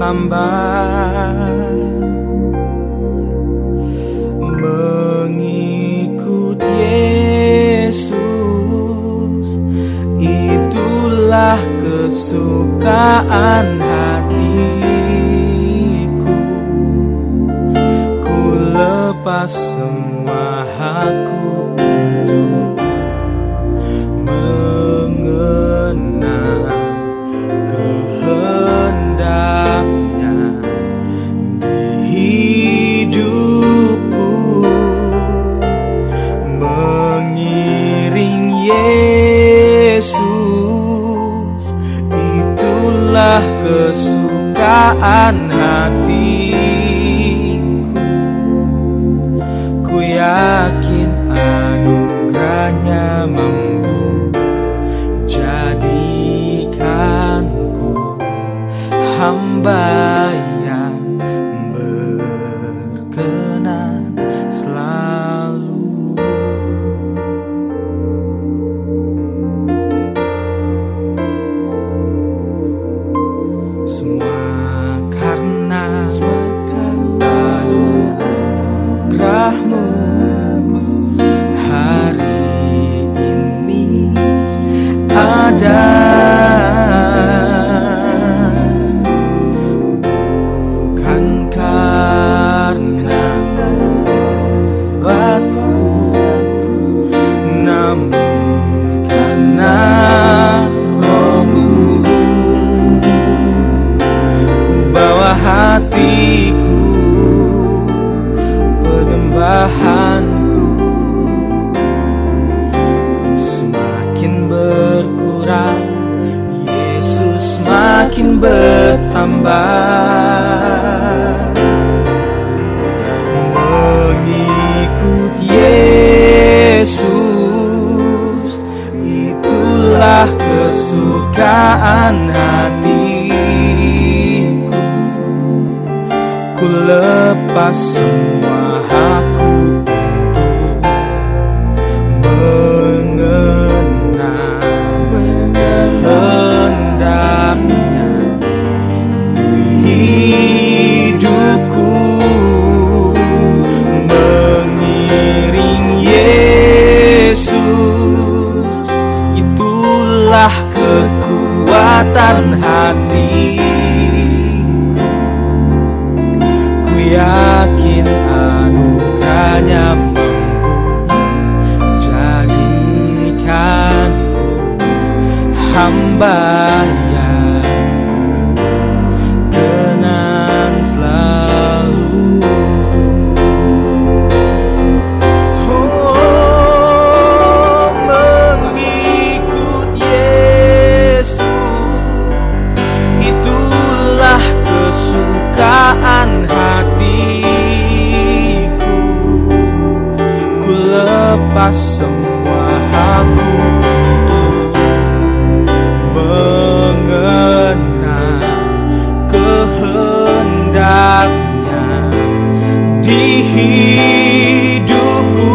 bertambah. Mengikut Yesus, itulah kesukaan hatiku. Ku lepas semua hakku untuk mengenal kehendaknya di hidupku. Mengiring Yesus, itulah kesukaan hatiku. Ku yakin anugerahnya mampu jadikanku hamba yang berkenan selalu. Semua karena anugerahmu hari ini ada. Bukan karena buatku, namun karena Rohmu. Ku bawa hatiku, penyembahanku, ku semakin berkurang, Yesus semakin bertambah. Mengikut Yesus, itulah kesukaan hatiku. Ku lepas semua hakku untuk mengenal kehendaknya di hidupku. Mengiring Yesus, itulah kekuatan hatiku. Ku yakin anugerahnya mampu jadikanku hamba yang berkenan selalu. Oh, mengikut Yesus, itulah kesukaan hatiku. Ku lepas semua hakku untuk mengenal kehendaknya di hidupku.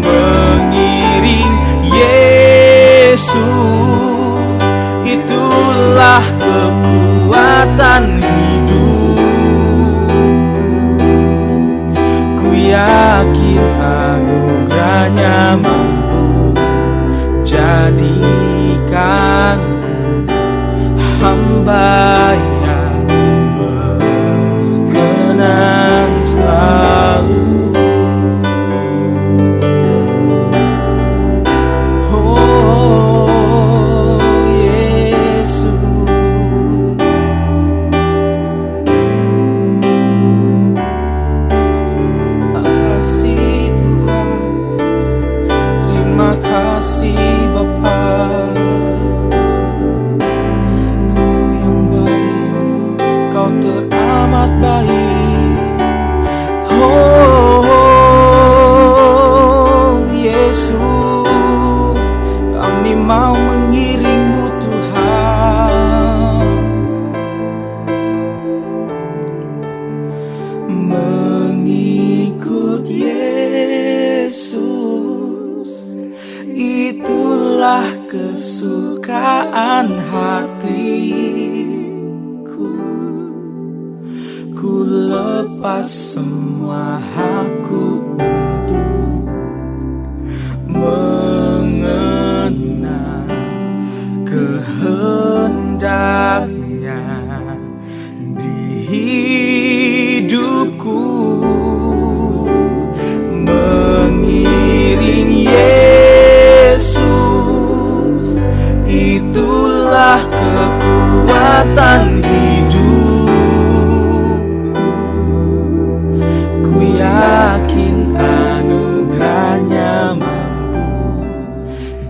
Mengiring Yesus, itulah kekuatan hidupku. Ku yakin anugerahnya mampu jadikanku hamba yang berkenan selalu. Oh Yesus, makasih Tuhan, terima kasih Bapa. Kau yang baik, Kau teramat baik. Oh Yesus, kami mau mengiring-Mu Tuhan. Mengikut Yesus, itulah kesukaan hati. Ku lepas semua hakku untuk mengenal kehendaknya di hidupku, mengiring Yesus, itulah kekuatan hidupku. Ku yakin anugerahnya mampu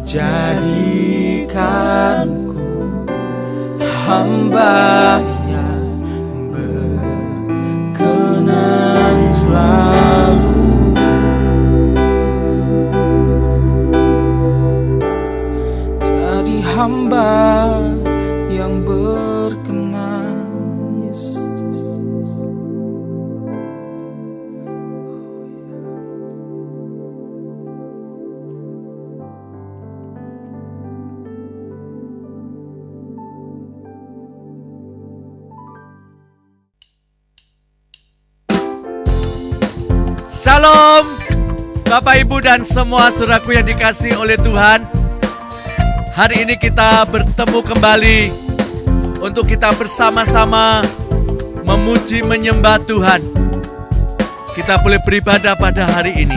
jadikanku hamba yang berkenan selalu. Jadi hamba yang berkenan, Yesus. Shalom Bapak Ibu dan semua saudaraku yang dikasihi oleh Tuhan. Hari ini kita bertemu kembali untuk kita bersama-sama memuji menyembah Tuhan. Kita boleh beribadah pada hari ini.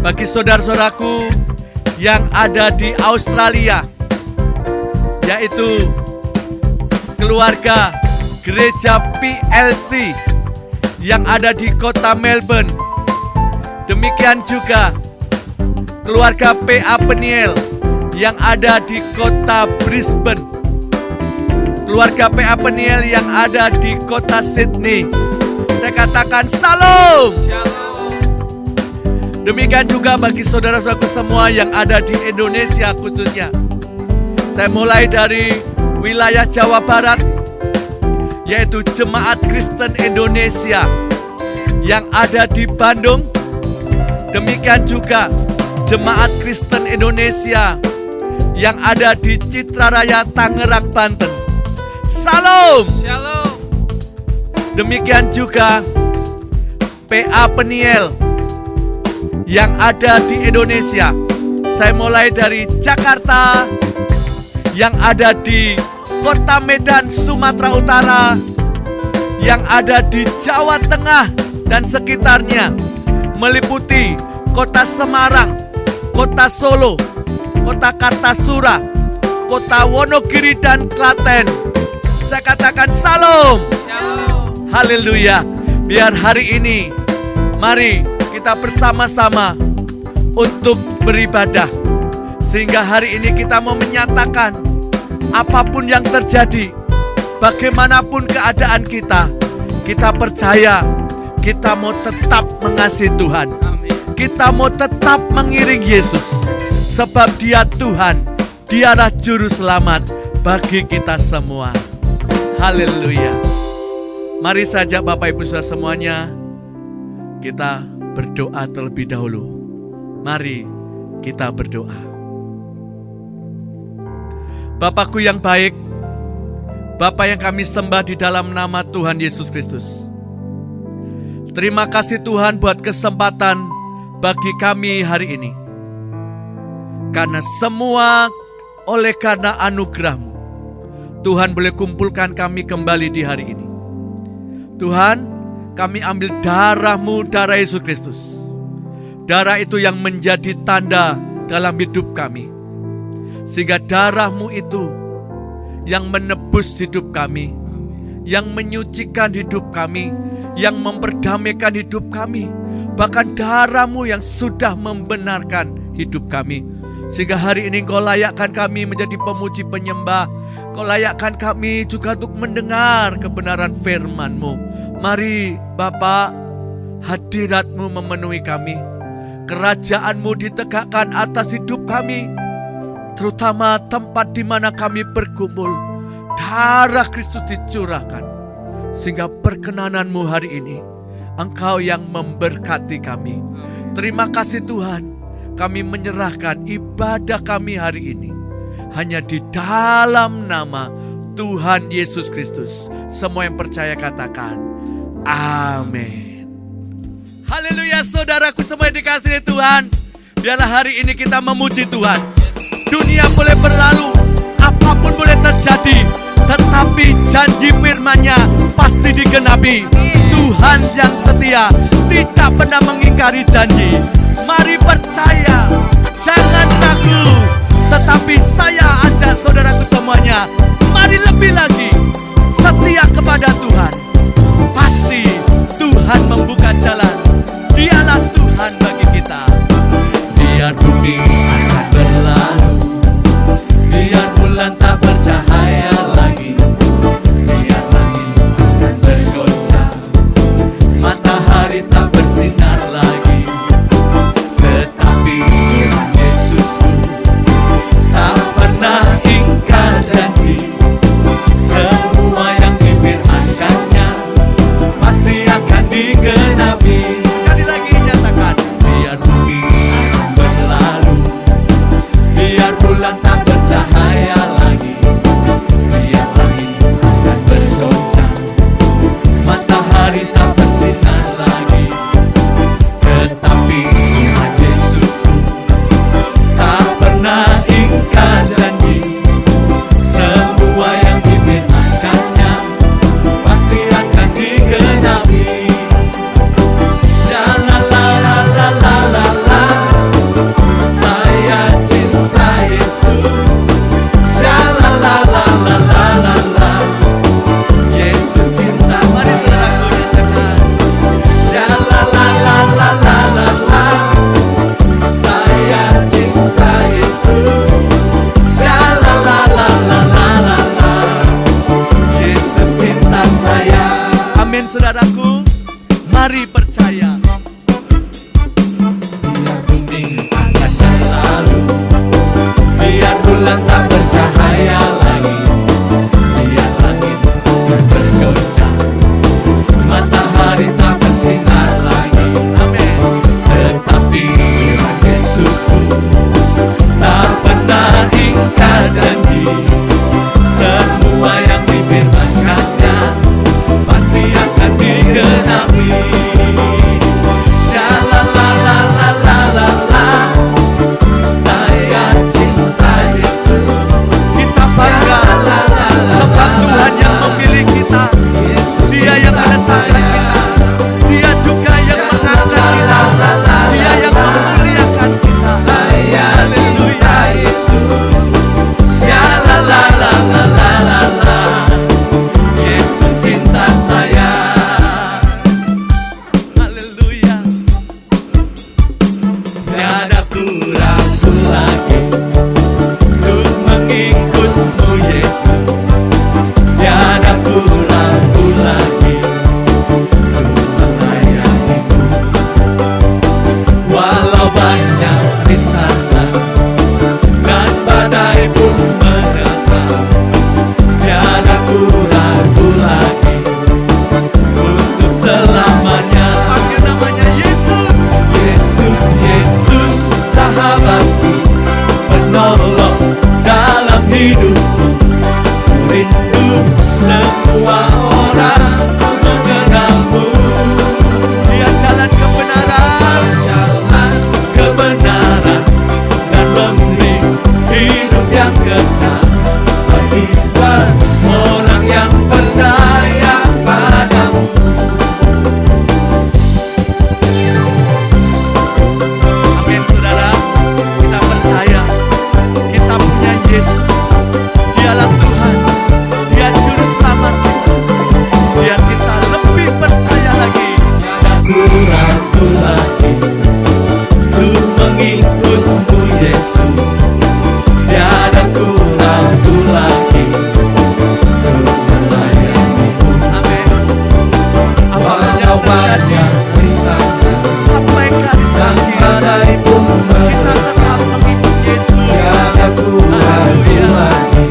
Bagi saudara-saudaraku yang ada di Australia, yaitu keluarga gereja PLC yang ada di kota Melbourne. Demikian juga keluarga PA Peniel yang ada di kota Brisbane. Keluarga PA Peniel yang ada di kota Sydney. Saya katakan Shalom. Demikian juga bagi saudara-saudaraku semua yang ada di Indonesia khususnya. Saya mulai dari wilayah Jawa Barat, yaitu Jemaat Kristen Indonesia yang ada di Bandung. Demikian juga Jemaat Kristen Indonesia yang ada di Citraraya, Tangerang, Banten. Shalom. Shalom. Demikian juga PA Peniel yang ada di Indonesia. Saya mulai dari Jakarta yang ada di Kota Medan, Sumatera Utara, yang ada di Jawa Tengah dan sekitarnya, meliputi Kota Semarang, Kota Solo, Kota Kartasura, Kota Wonogiri dan Klaten. Saya katakan Shalom. Shalom. Haleluya. Biar hari ini mari kita bersama-sama untuk beribadah, sehingga hari ini kita mau menyatakan apapun yang terjadi, bagaimanapun keadaan kita percaya kita mau tetap mengasihi Tuhan. Amin. Kita mau tetap mengiring Yesus, sebab Dia Tuhan, Dialah Juru Selamat bagi kita semua. Haleluya. Mari saja Bapak Ibu Saudara semuanya, kita berdoa terlebih dahulu. Mari kita berdoa. Bapakku yang baik, Bapa yang kami sembah di dalam nama Tuhan Yesus Kristus. Terima kasih Tuhan buat kesempatan bagi kami hari ini. Karena semua oleh karena anugerah-Mu, Tuhan boleh kumpulkan kami kembali di hari ini. Tuhan, kami ambil darah-Mu, darah Yesus Kristus. Darah itu yang menjadi tanda dalam hidup kami. Sehingga darah-Mu itu yang menebus hidup kami, yang menyucikan hidup kami, yang memperdamaikan hidup kami. Bahkan darah-Mu yang sudah membenarkan hidup kami. Sehingga hari ini Engkau layakkan kami menjadi pemuji penyembah. Engkau layakkan kami juga untuk mendengar kebenaran firman-Mu. Mari Bapa, hadirat-Mu memenuhi kami. Kerajaan-Mu ditegakkan atas hidup kami, terutama tempat di mana kami berkumpul. Darah Kristus dicurahkan, sehingga perkenanan-Mu hari ini, Engkau yang memberkati kami. Terima kasih Tuhan, kami menyerahkan ibadah kami hari ini hanya di dalam nama Tuhan Yesus Kristus. Semua yang percaya katakan amin. Haleluya, saudaraku semua yang dikasihi Tuhan. Biarlah hari ini kita memuji Tuhan. Dunia boleh berlalu, apapun boleh terjadi, tetapi janji firman-Nya pasti digenapi. Tuhan yang setia tidak pernah mengingkari janji. Mari percaya, jangan ragu. Tetapi saya ajak saudaraku semuanya, mari lebih lagi setia kepada Tuhan. Pasti Tuhan membuka jalan. Dialah Tuhan bagi kita. Biar bumi akan berlalu, biar bulan tak bercahaya lagi, biar langit akan bergoncang, matahari tak bersinar lagi, tetapi Tuhan Yesusku tak pernah ingkar janji. Semua yang difirmankan-Nya pasti akan digenapi. Sekali lagi nyatakan, biar bumi akan berlalu, biar bulan tak bercahaya lagi, biar langit akan bergoncang, matahari tak bersinar lagi, tetapi Tuhan Yesusku tak pernah ingkar janji. Semua yang difirmankan-Nya pasti akan digenapi. Sha-la-la-la-la-la-la, saya cinta Yesus. Sha-la-la-la-la-la-la, Yesus cinta saya. Sha-la-la-la-la-la-la, saya cinta Yesus. Sha-la-la-la-la-la-la, Yesus cinta saya. Amin, saudaraku. Mari percaya. Biar bumi akan berlalu, biar bulan tak bercahaya lagi, biar langit akan bergoncang, matahari tak bersinar lagi. Amin. Tetapi Tuhan Yesusku tak pernah ingkar janji. Semua yang difirmankan-Nya pasti akan digenapi. Sha-la-la-la-la-la-la, saya cinta Yesus. Kita bangga sebab Tuhan yang memilih kita. Dia yang menetapkan kita. Dia juga yang mengangkat kita. Dia yang memuliakan kita. Haleluya. Sha-la-la-la-la-la-la, Yesus cinta saya. Haleluya. Tiada ku ragu lagi untuk mengikut-Mu Yesus. Tiada ku ragu lagi untuk melayani-Mu. Walau banyak rintangan dan badai pun menerjang, tiada ku ragu lagi untuk selamanya. Panggil namanya Yesus. Yesus, Yesus, sahabatku, penolong dalam hidupku. Rindu semua orang mengenal-Mu. Dia jalan kebenaran, jalan kebenaran, dan memberi hidup yang kekal bagi semua orang yang percaya padamu. Amin, saudara. Kita percaya kita punya Yesus. Dialah Tuhan. Dia juru selamat kita. Biar kita lebih percaya lagi. Tiada ku ragu lagi untuk mengikut-Mu Yesus. Tiada ku ragu lagi untuk melayani-Mu. Amin. Walau banyak rintangan sampaikan dan badai pun menerjang, kita tetap mengikut Yesus. Tiada ku ragu lagi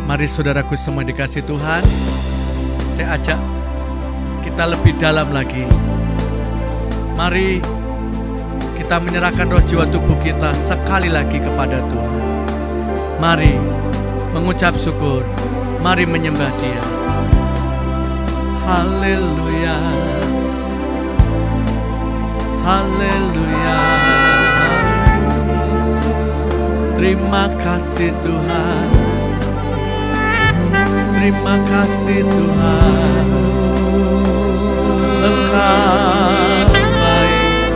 Mari saudaraku semua dikasih Tuhan, saya ajak kita lebih dalam lagi. Mari kita menyerahkan roh jiwa tubuh kita sekali lagi kepada Tuhan. Mari mengucap syukur, mari menyembah Dia. Haleluya, haleluya. Terima kasih Tuhan, terima kasih Tuhan. Engkau baik,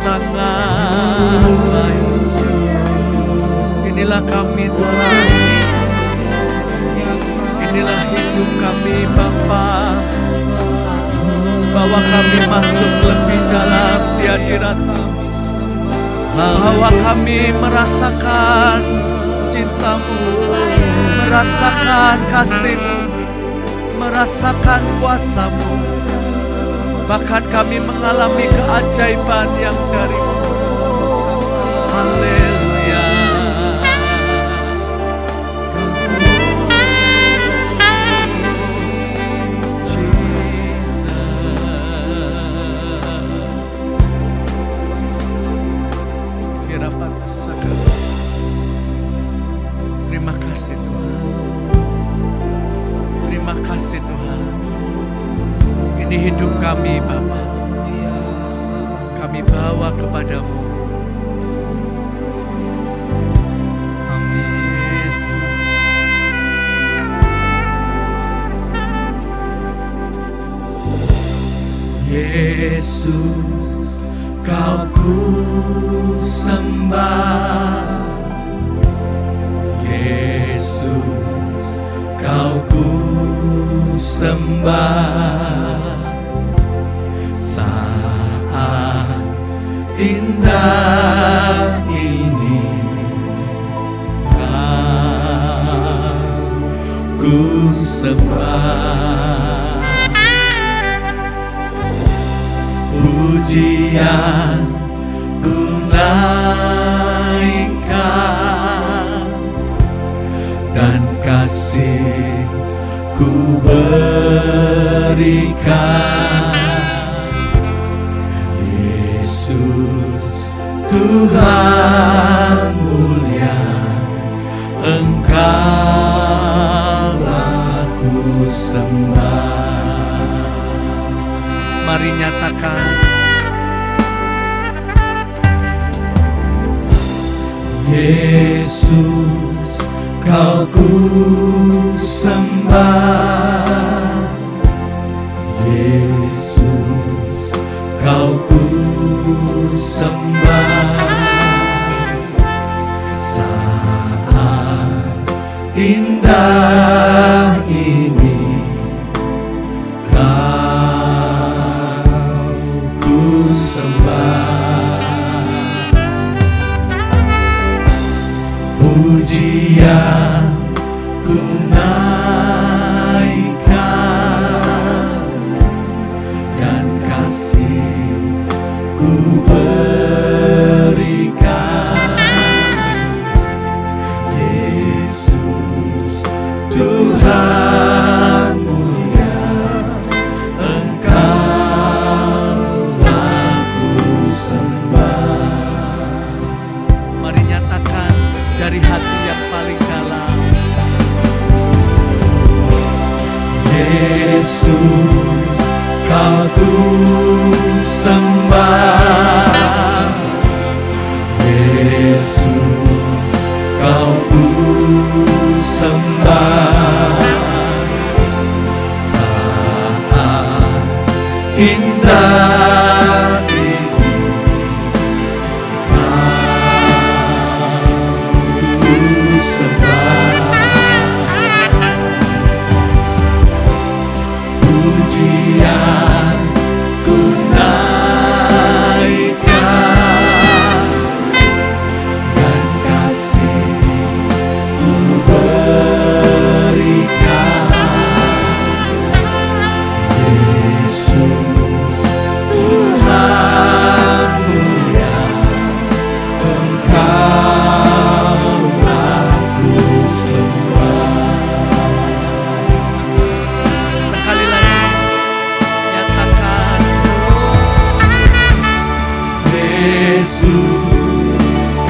sangat baik. Inilah kami Tuhan, inilah hidup kami Bapa. Bawa kami masuk lebih dalam di hadirat-Mu. Bahwa kami merasakan cinta-Mu, merasakan kasih-Mu, merasakan kuasa-Mu. Bahkan kami mengalami keajaiban yang dari-Mu. Haleluya. Terima kasih Tuhan, terima kasih Tuhan. Ini hidup kami Bapa, kami bawa kepadamu. Yesus, Kau ku sembah. Yesus, Kau ku sembah. Saat indah ini Kau ku sembah. Pujian ku naikkan dan kasih ku berikan. Yesus Tuhan mulia, Engkau aku sembah. Mari nyatakan, Yesus, Kau ku sembah. Yesus, Kau ku sembah. Saat indah ini Kau ku sembah. Pujian ku naikkan dan kasih ku berikan. Yesus Tuhan mulia, Engkau aku sembah. Mari nyatakan dari hati yang paling dalam. Yesus, Kau ku sembah. Yesus, Kau ku sembah. Saat indah ini pujian ku naikkan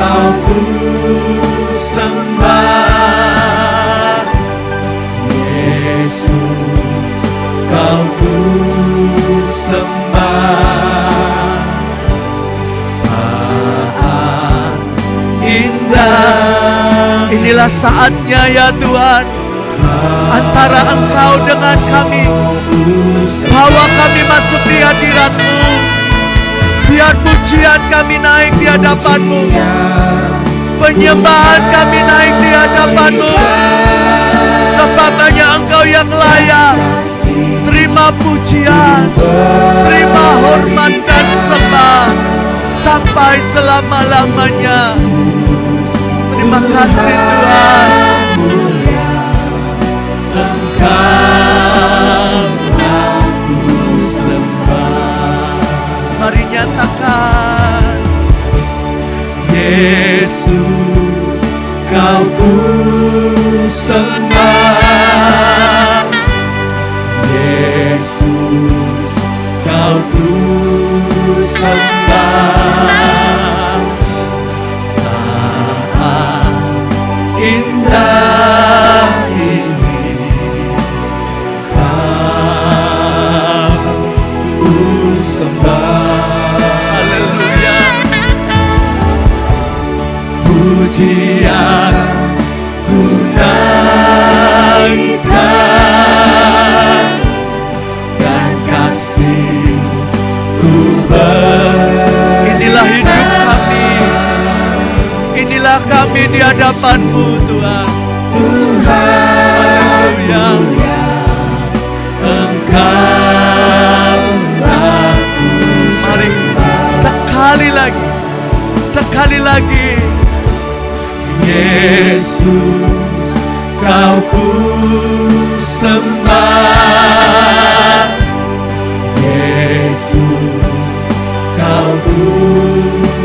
Kau ku sembah, Yesus, Kau ku sembah. Saat indah, inilah saatnya ya Tuhan, antara Engkau dengan kami. Bawa kami masuk di hadirat-Mu. Biar pujian kami naik di hadapan-Mu, penyembahan kami naik di hadapan-Mu, sebab hanya Engkau yang layak. Terima pujian, terima hormat dan sembah sampai selama-lamanya. Terima kasih Tuhan. Engkau aku sembah. Mari nyatakan, Yesus, Kau ku sembah, Yesus, Kau ku sembah. Saat indah ini Kau ku sembah. Haleluya. Pujian ku naikkan dan kasih ku berikan. Inilah hidup kami, inilah kami di hadapan-Mu Tuhan. Haleluya. Engkau aku mari sekali lagi, sekali lagi. Yesus, Kau ku sembah, Yesus, Kau ku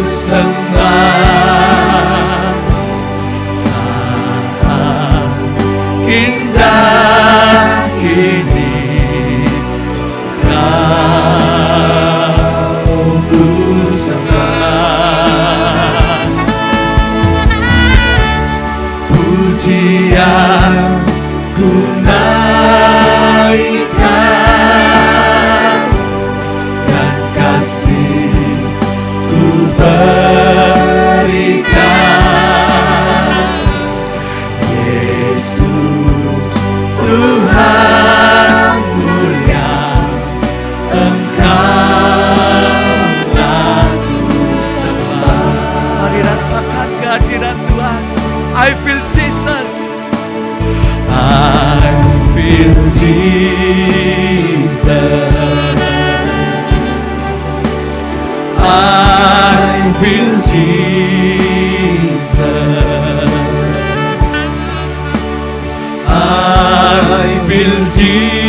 sembah. Saat indah ini Kau ku sembah. Pujian ku naikkan dan kasih ku berikan. Yesus, Tuhan mulia, Engkau aku sembah. Mari rasakan kehadiran Tuhan. I feel Jesus. I feel Jesus. I feel Jesus. I feel Jesus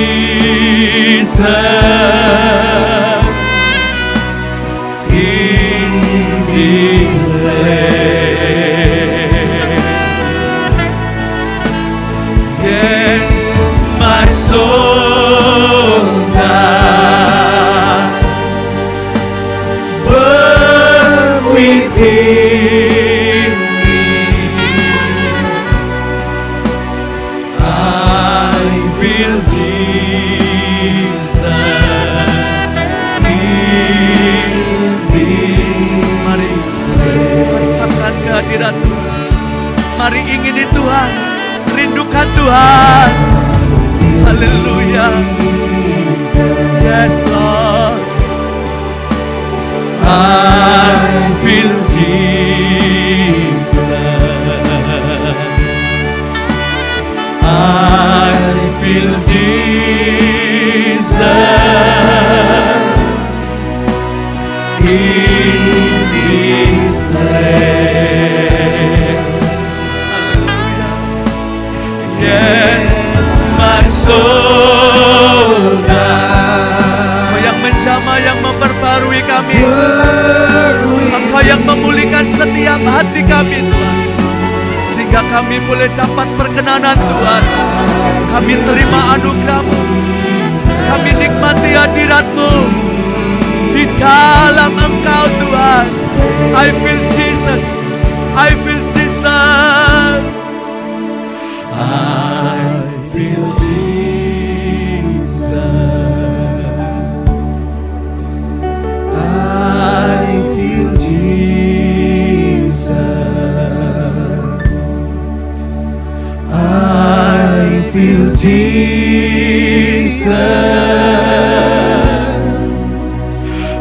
in this place. Soul that burn within me, I feel Jesus in me. Mari rasakan kehadiran Tuhan. Mari ingini Tuhan, rindukan Tuhan. Hallelujah. Yes, Lord. I feel Jesus. I feel Jesus in this place. Hallelujah. Yes. Engkau yang menjamah, yang memperbarui kami, Engkau yang memulihkan setiap hati kami Tuhan, sehingga kami boleh dapat perkenanan Tuhan. Kami terima anugerah-Mu, kami nikmati hadirat-Mu di dalam Engkau Tuhan. I feel Jesus, Jesus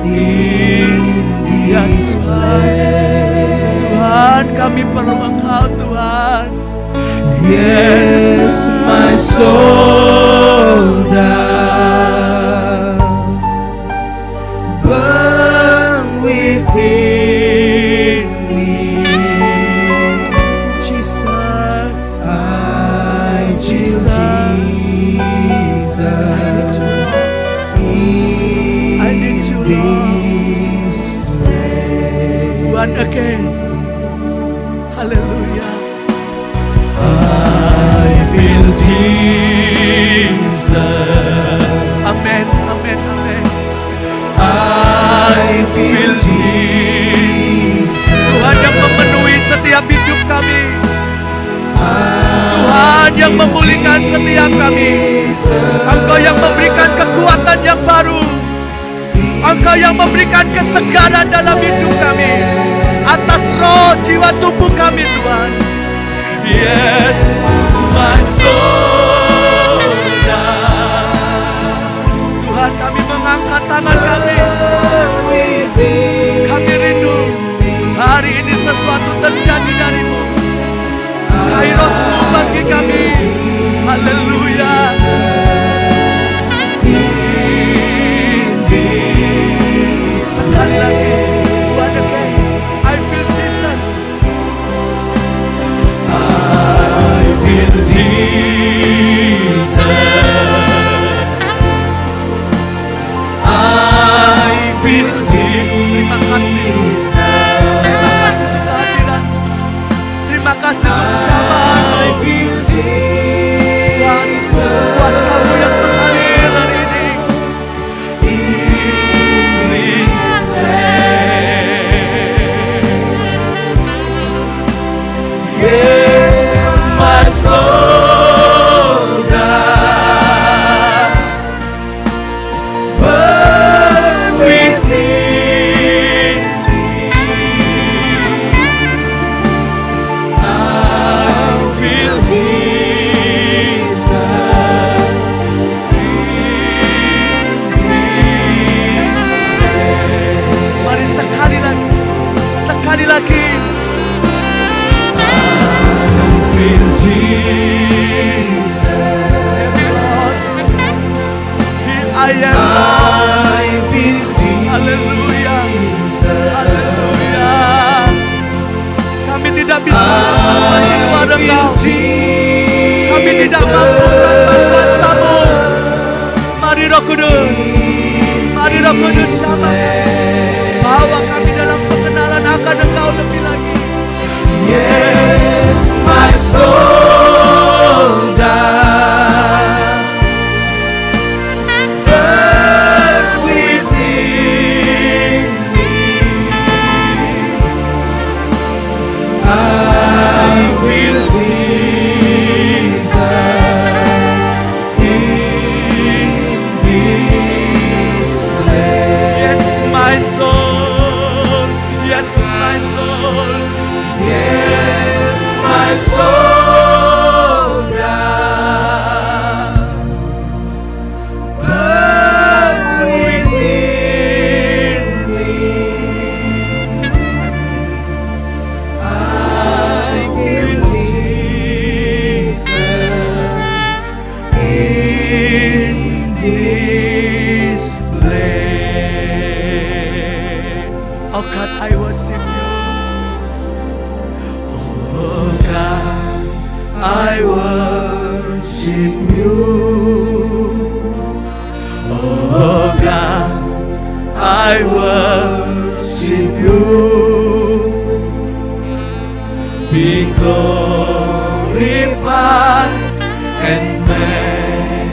in this place. Tuhan, kami perlu Engkau, Tuhan. Yes, my soul does burn within me. Jesus, I feel Jesus I need you, in Lord. this place. One again. Hallelujah. I feel Jesus. Amen, amen, amen. I feel Jesus. Tuhan yang memenuhi setiap hidup kami. Tuhan yang memulihkan setiap kami. Engkau yang memberikan kekuatan yang baru. Engkau yang memberikan kesegaran dalam hidup kami. Atas roh, jiwa, tubuh kami, Tuhan. Yes, my soul does. Tuhan, kami mengangkat tangan kami. Kami rindu hari ini sesuatu terjadi darimu. Kairosmu bagi kami. Haleluya. Sekali lagi, one again. I feel Jesus. I feel Jesus. I feel Terima kasih. Jesus. Terima kasih kehadiran. Terima kasih ucapan. I feel Tuhan, Jesus. kuasa-Mu yang mengalir hari ini. This place. Yes, my soul does burn within me. I feel Jesus in this place. Mari sekali lagi. Sekali lagi. Feel Jesus. Yes, Lord. Here I am, Lord. I feel Haleluya. Jesus. Haleluya. Kami tidak bisa berbuat di I luar feel Engkau. Jesus. Kami tidak mampu tanpa kuasa-Mu. Mari Roh Kudus. Mari Roh Kudus jamah. Bawa kami dalam pengenalan akan Engkau lebih lagi. Yes, my soul does burn within me. I feel Jesus in this place. Yes, my soul. Yes, my soul. Yes, my soul does burn within me. I feel Jesus in this place. Oh God, I worship you. Oh God, I worship you. Oh God, I worship you. Be glorified and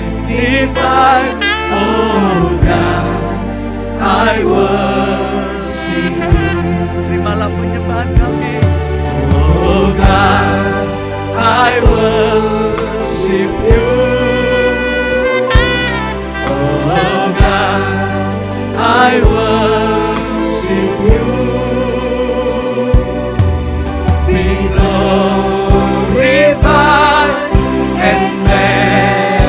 magnified. Oh God, I worship you. Terimalah penyembahan kami. Oh God, I worship you. Oh God, I worship you. Be glorified and magnified.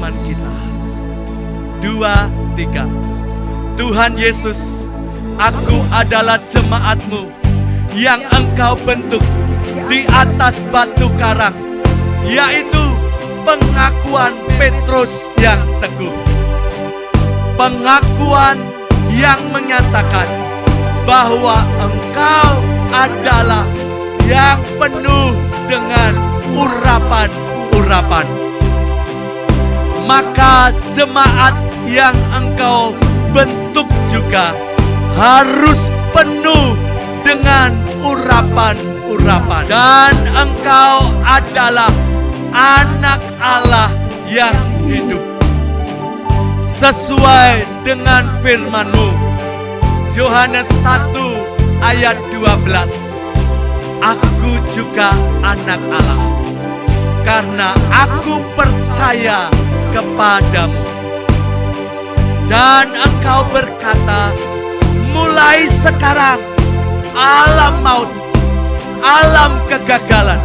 firman kita. 2, 3. Tuhan Yesus, aku adalah jemaat-Mu yang Engkau bentuk di atas batu karang, yaitu pengakuan Petrus yang teguh. Pengakuan yang menyatakan bahwa Engkau adalah yang penuh dengan urapan-urapan. Maka jemaat yang Engkau bentuk juga harus penuh dengan urapan-urapan. Dan Engkau adalah anak Allah yang hidup. Sesuai dengan firman-Mu, Yohanes 1 ayat 12. Aku juga anak Allah, karena aku percaya kepadamu. Dan Engkau berkata, mulai sekarang alam maut, alam kegagalan,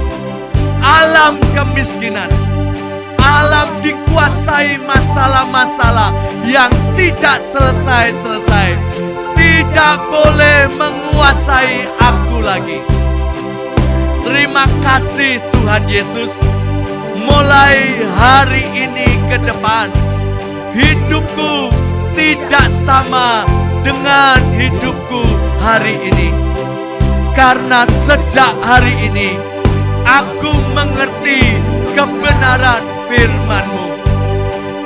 alam kemiskinan, alam dikuasai masalah-masalah yang tidak selesai-selesai, tidak boleh menguasai aku lagi. Terima kasih Tuhan Yesus. Mulai hari ini ke depan, hidupku tidak sama dengan hidupku hari ini. Karena sejak hari ini aku mengerti kebenaran firman-Mu,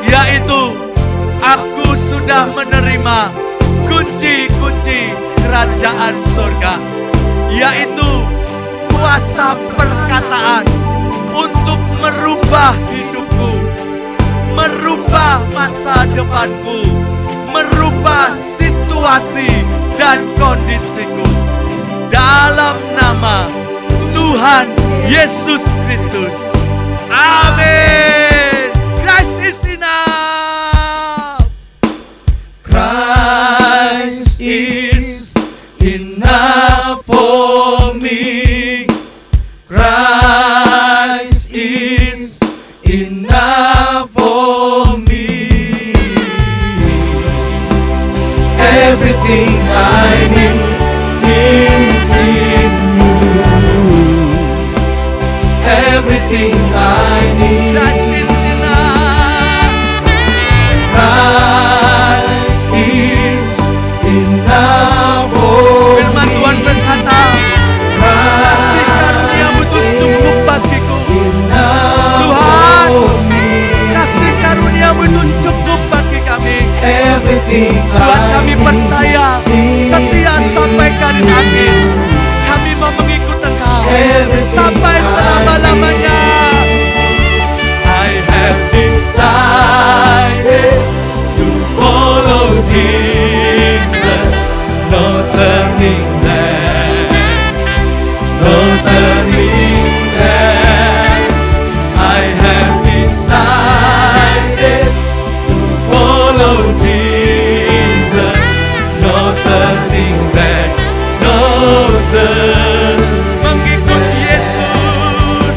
yaitu aku sudah menerima kunci-kunci kerajaan surga, yaitu kuasa perkataan untuk merubah hidupku, merubah masa depanku, merubah situasi dan kondisiku. Dalam nama Tuhan Yesus Kristus. Amin. Christ is enough. Christ is enough for me. Christ is enough for me. Everything I need is in you. Everything I need. Christ is enough. Christ is enough for Firman me. Tuhan berkata, kasih karunia-Mu itu cukup bagiku. Tuhan, kasih karunia-Mu itu cukup bagi kami. Buat kami percaya setia sampai garis akhir. Kami mau mengikut Engkau sampai selama-lamanya. I have decided to follow Jesus. No turning back. No turning back. I have decided to follow Jesus. No turning back. No turning. Mengikut Yesus,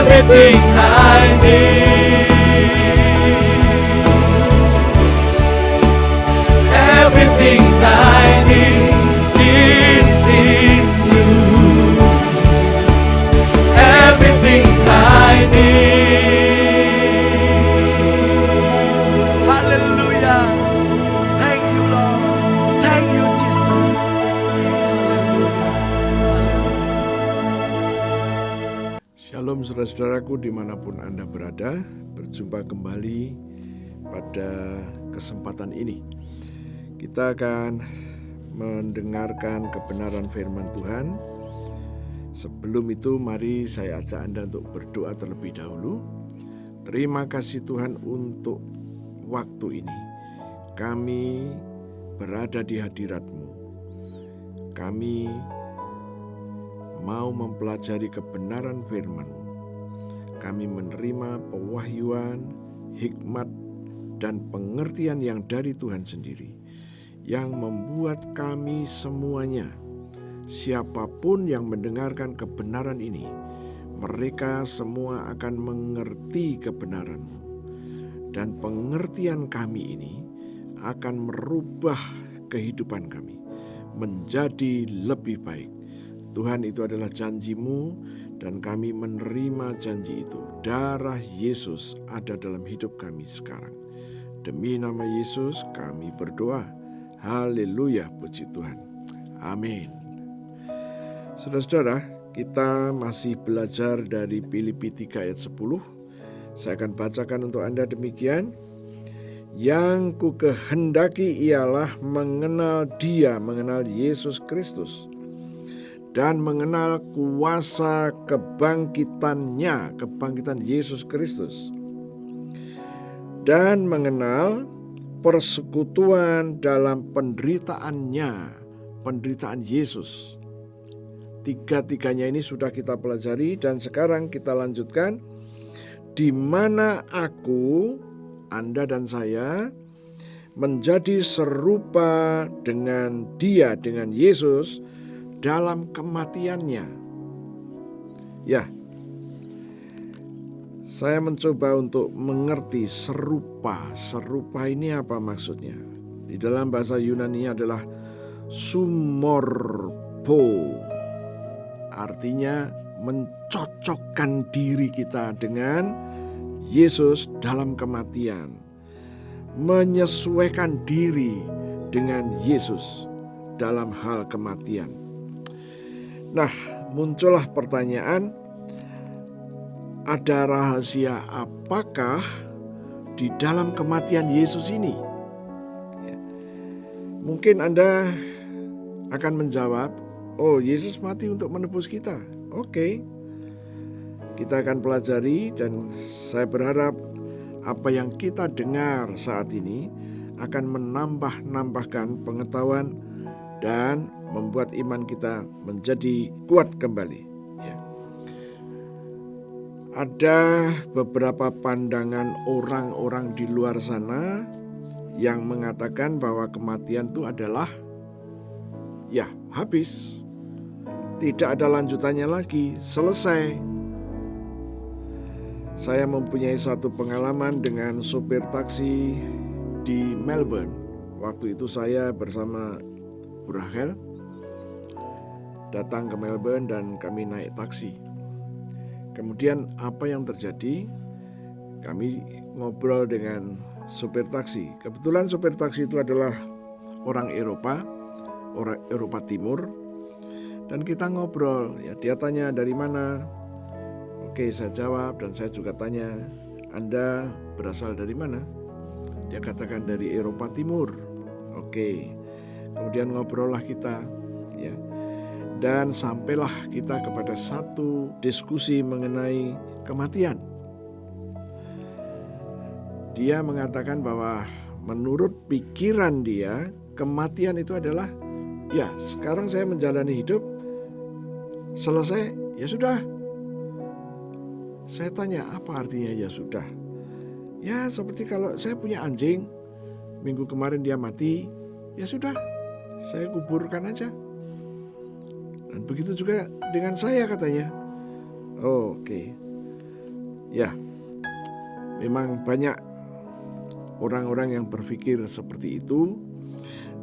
everything I need. Everything I need is in you. Everything I need. Haleluya. Thank you Lord. Thank you Jesus. Shalom saudara-saudaraku dimanapun Anda berada. Berjumpa kembali pada kesempatan ini. Kita akan mendengarkan kebenaran firman Tuhan. Sebelum itu mari saya ajak Anda untuk berdoa terlebih dahulu. Terima kasih Tuhan untuk waktu ini. Kami berada di hadirat-Mu. Kami mau mempelajari kebenaran firman-Mu. Kami menerima pewahyuan, hikmat, dan pengertian yang dari Tuhan sendiri, yang membuat kami semuanya, siapapun yang mendengarkan kebenaran ini, mereka semua akan mengerti kebenaran-Mu. Dan pengertian kami ini akan merubah kehidupan kami menjadi lebih baik. Tuhan, itu adalah janji-Mu dan kami menerima janji itu. Darah Yesus ada dalam hidup kami sekarang. Demi nama Yesus kami berdoa. Haleluya, puji Tuhan. Amin. Saudara-saudara, kita masih belajar dari Filipi 3 ayat 10. Saya akan bacakan untuk Anda demikian. Yang ku kehendaki ialah mengenal Dia, mengenal Yesus Kristus, dan mengenal kuasa kebangkitannya, kebangkitan Yesus Kristus, dan mengenal persekutuan dalam penderitaannya, penderitaan Yesus. Tiga-tiganya ini sudah kita pelajari dan sekarang kita lanjutkan. Di mana aku, Anda dan saya, menjadi serupa dengan Dia, dengan Yesus dalam kematiannya. Ya, saya mencoba untuk mengerti serupa. Serupa ini apa maksudnya? Di dalam bahasa Yunani adalah sumorpo. Artinya mencocokkan diri kita dengan Yesus dalam kematian. Menyesuaikan diri dengan Yesus dalam hal kematian. Nah, muncullah pertanyaan, ada rahasia apakah di dalam kematian Yesus ini? Ya. Mungkin Anda akan menjawab, oh, Yesus mati untuk menebus kita. Oke. Kita akan pelajari dan saya berharap apa yang kita dengar saat ini akan menambahkan pengetahuan dan membuat iman kita menjadi kuat kembali. Ya. Ada beberapa pandangan orang-orang di luar sana yang mengatakan bahwa kematian itu adalah ya habis. Tidak ada lanjutannya lagi, selesai. Saya mempunyai satu pengalaman dengan sopir taksi di Melbourne. Waktu itu saya bersama Bu Rahel datang ke Melbourne dan kami naik taksi. Kemudian apa yang terjadi? Kami ngobrol dengan sopir taksi. Kebetulan sopir taksi itu adalah orang Eropa Timur. Dan kita ngobrol, ya dia tanya dari mana? Oke, saya jawab dan saya juga tanya, Anda berasal dari mana? Dia katakan dari Eropa Timur. Oke. Kemudian ngobrollah kita, ya. Dan sampailah kita kepada satu diskusi mengenai kematian. Dia mengatakan bahwa menurut pikiran dia, kematian itu adalah, ya sekarang saya menjalani hidup, selesai, ya sudah. Saya tanya, apa artinya ya sudah? Ya seperti kalau saya punya anjing, minggu kemarin dia mati, ya sudah, saya kuburkan aja. Dan begitu juga dengan saya katanya. Oh, oke. Ya, memang banyak orang-orang yang berpikir seperti itu.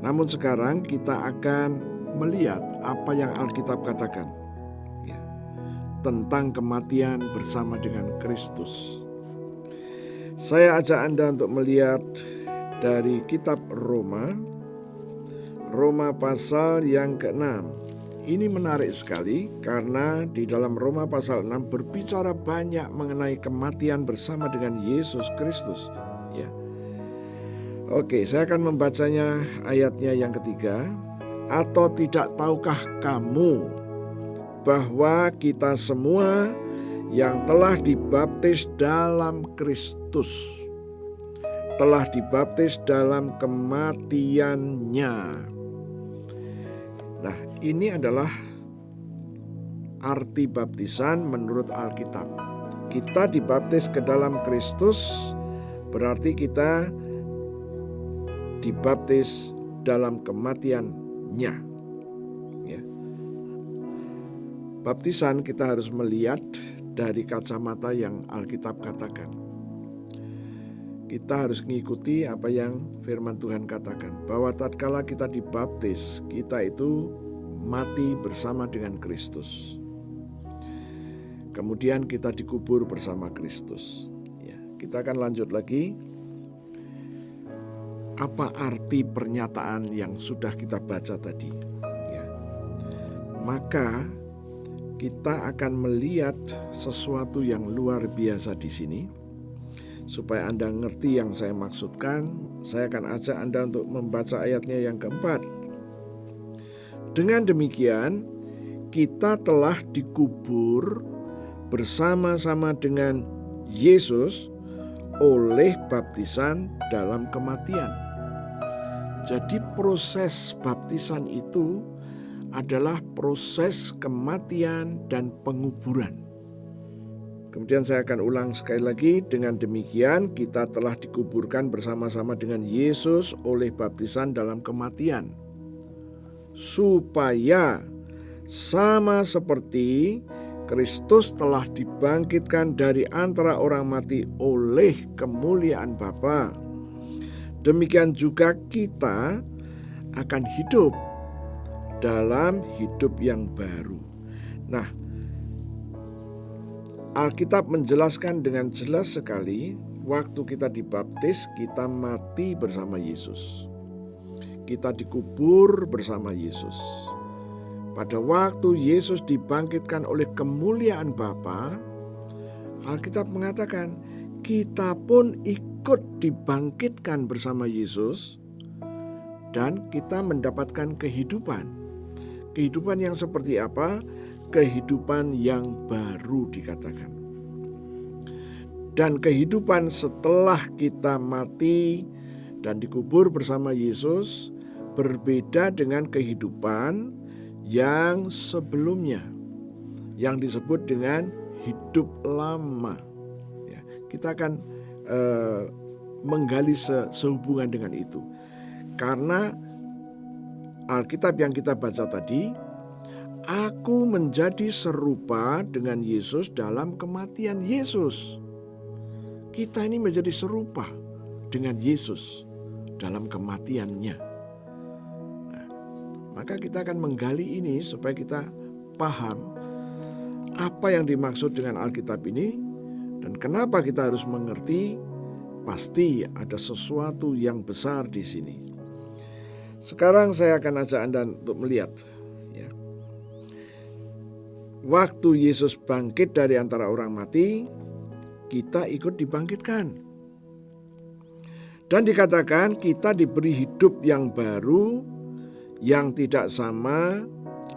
Namun sekarang kita akan melihat apa yang Alkitab katakan ya, tentang kematian bersama dengan Kristus. Saya ajak Anda untuk melihat dari kitab Roma pasal yang ke-6. Ini menarik sekali karena di dalam Roma pasal 6 berbicara banyak mengenai kematian bersama dengan Yesus Kristus. Ya. Oke, saya akan membacanya ayatnya yang ketiga. Atau tidak tahukah kamu bahwa kita semua yang telah dibaptis dalam Kristus telah dibaptis dalam kematiannya. Nah, ini adalah arti baptisan menurut Alkitab. Kita dibaptis ke dalam Kristus berarti kita dibaptis dalam kematiannya. Ya. Baptisan kita harus melihat dari kacamata yang Alkitab katakan. Kita harus mengikuti apa yang firman Tuhan katakan, bahwa tatkala kita dibaptis, kita itu mati bersama dengan Kristus. Kemudian kita dikubur bersama Kristus. Ya, kita akan lanjut lagi. Apa arti pernyataan yang sudah kita baca tadi? Ya. Maka kita akan melihat sesuatu yang luar biasa di sini. Supaya Anda ngerti yang saya maksudkan, saya akan ajak Anda untuk membaca ayatnya yang keempat. Dengan demikian, kita telah dikubur bersama-sama dengan Yesus oleh baptisan dalam kematian. Jadi proses baptisan itu adalah proses kematian dan penguburan. Kemudian saya akan ulang sekali lagi, dengan demikian kita telah dikuburkan bersama-sama dengan Yesus oleh baptisan dalam kematian. Supaya sama seperti Kristus telah dibangkitkan dari antara orang mati oleh kemuliaan Bapa, demikian juga kita akan hidup dalam hidup yang baru. Nah, Alkitab menjelaskan dengan jelas sekali, waktu kita dibaptis, kita mati bersama Yesus. Kita dikubur bersama Yesus. Pada waktu Yesus dibangkitkan oleh kemuliaan Bapa, Alkitab mengatakan, kita pun ikut dibangkitkan bersama Yesus dan kita mendapatkan kehidupan. Kehidupan yang seperti apa? Kehidupan yang baru dikatakan. Dan kehidupan setelah kita mati dan dikubur bersama Yesus berbeda dengan kehidupan yang sebelumnya, yang disebut dengan hidup lama. Ya, kita akan menggali sehubungan dengan itu. Karena Alkitab yang kita baca tadi, aku menjadi serupa dengan Yesus dalam kematian Yesus. Kita ini menjadi serupa dengan Yesus dalam kematiannya. Nah, maka kita akan menggali ini supaya kita paham apa yang dimaksud dengan Alkitab ini dan kenapa kita harus mengerti. Pasti ada sesuatu yang besar di sini. Sekarang saya akan ajak Anda untuk melihat. Waktu Yesus bangkit dari antara orang mati, kita ikut dibangkitkan. Dan dikatakan kita diberi hidup yang baru, yang tidak sama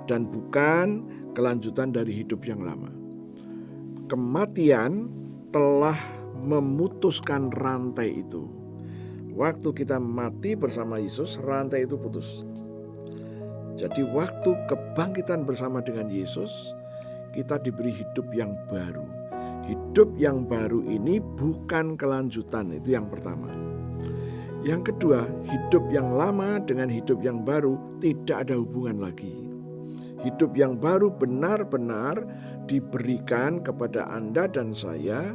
dan bukan kelanjutan dari hidup yang lama. Kematian telah memutuskan rantai itu. Waktu kita mati bersama Yesus, rantai itu putus. Jadi waktu kebangkitan bersama dengan Yesus, kita diberi hidup yang baru. Hidup yang baru ini bukan kelanjutan, itu yang pertama. Yang kedua, hidup yang lama dengan hidup yang baru tidak ada hubungan lagi. Hidup yang baru benar-benar diberikan kepada Anda dan saya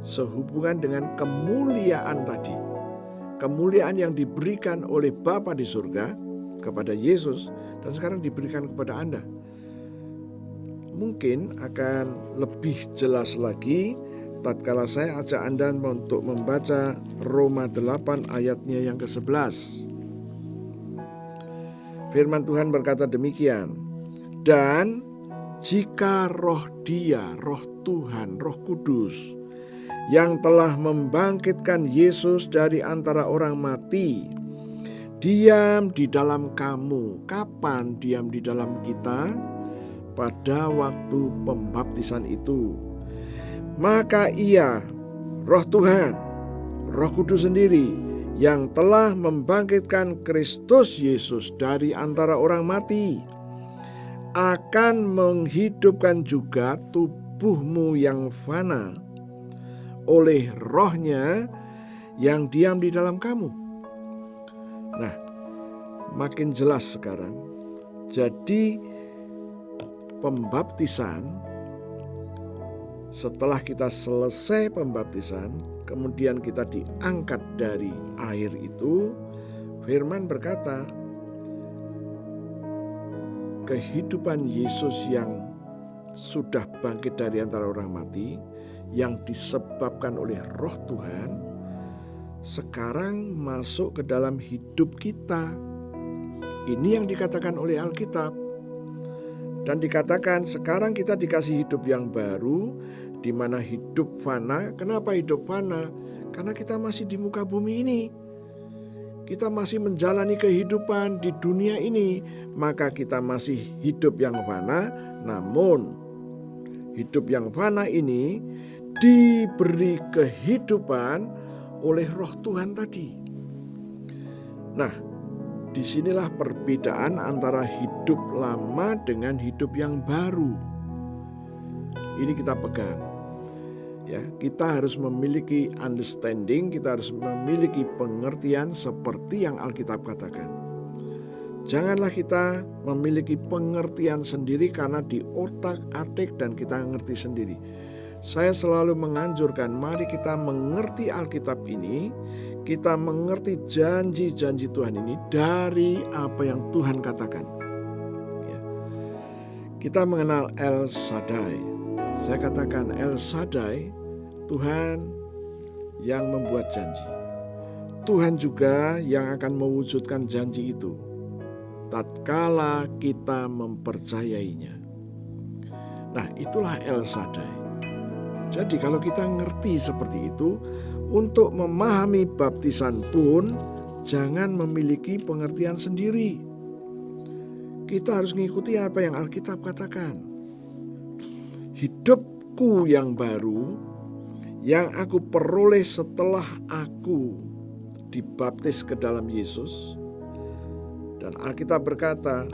sehubungan dengan kemuliaan tadi. Kemuliaan yang diberikan oleh Bapa di surga kepada Yesus dan sekarang diberikan kepada Anda. Mungkin akan lebih jelas lagi tatkala saya ajak Anda untuk membaca Roma 8 ayatnya yang ke-11. Firman Tuhan berkata demikian, dan jika roh Dia, roh Tuhan, roh Kudus, yang telah membangkitkan Yesus dari antara orang mati, diam di dalam kamu. Kapan diam di dalam kita? Pada waktu pembaptisan itu. Maka Ia, roh Tuhan, roh Kudus sendiri, yang telah membangkitkan Kristus Yesus dari antara orang mati, akan menghidupkan juga tubuhmu yang fana oleh rohnya yang diam di dalam kamu. Nah, makin jelas sekarang. Jadi pembaptisan, setelah kita selesai pembaptisan, kemudian kita diangkat dari air itu, firman berkata, kehidupan Yesus yang sudah bangkit dari antara orang mati, yang disebabkan oleh roh Tuhan, sekarang masuk ke dalam hidup kita. Ini yang dikatakan oleh Alkitab. Dan dikatakan sekarang kita dikasih hidup yang baru, di mana hidup fana. Kenapa hidup fana? Karena kita masih di muka bumi ini. Kita masih menjalani kehidupan di dunia ini, maka kita masih hidup yang fana. Namun hidup yang fana ini diberi kehidupan oleh roh Tuhan tadi. Nah, disinilah perbedaan antara hidup lama dengan hidup yang baru. Ini kita pegang. Ya, kita harus memiliki understanding, kita harus memiliki pengertian seperti yang Alkitab katakan. Janganlah kita memiliki pengertian sendiri karena di otak-atik dan kita ngerti sendiri. Saya selalu menganjurkan, mari kita mengerti Alkitab ini, kita mengerti janji-janji Tuhan ini dari apa yang Tuhan katakan. Ya. Kita mengenal El Shaddai. Saya katakan El Shaddai, Tuhan yang membuat janji. Tuhan juga yang akan mewujudkan janji itu tatkala kita mempercayainya. Nah, itulah El Shaddai. Jadi kalau kita ngerti seperti itu, untuk memahami baptisan pun jangan memiliki pengertian sendiri. Kita harus mengikuti apa yang Alkitab katakan. Hidupku yang baru, yang aku peroleh setelah aku dibaptis ke dalam Yesus. Dan Alkitab berkata,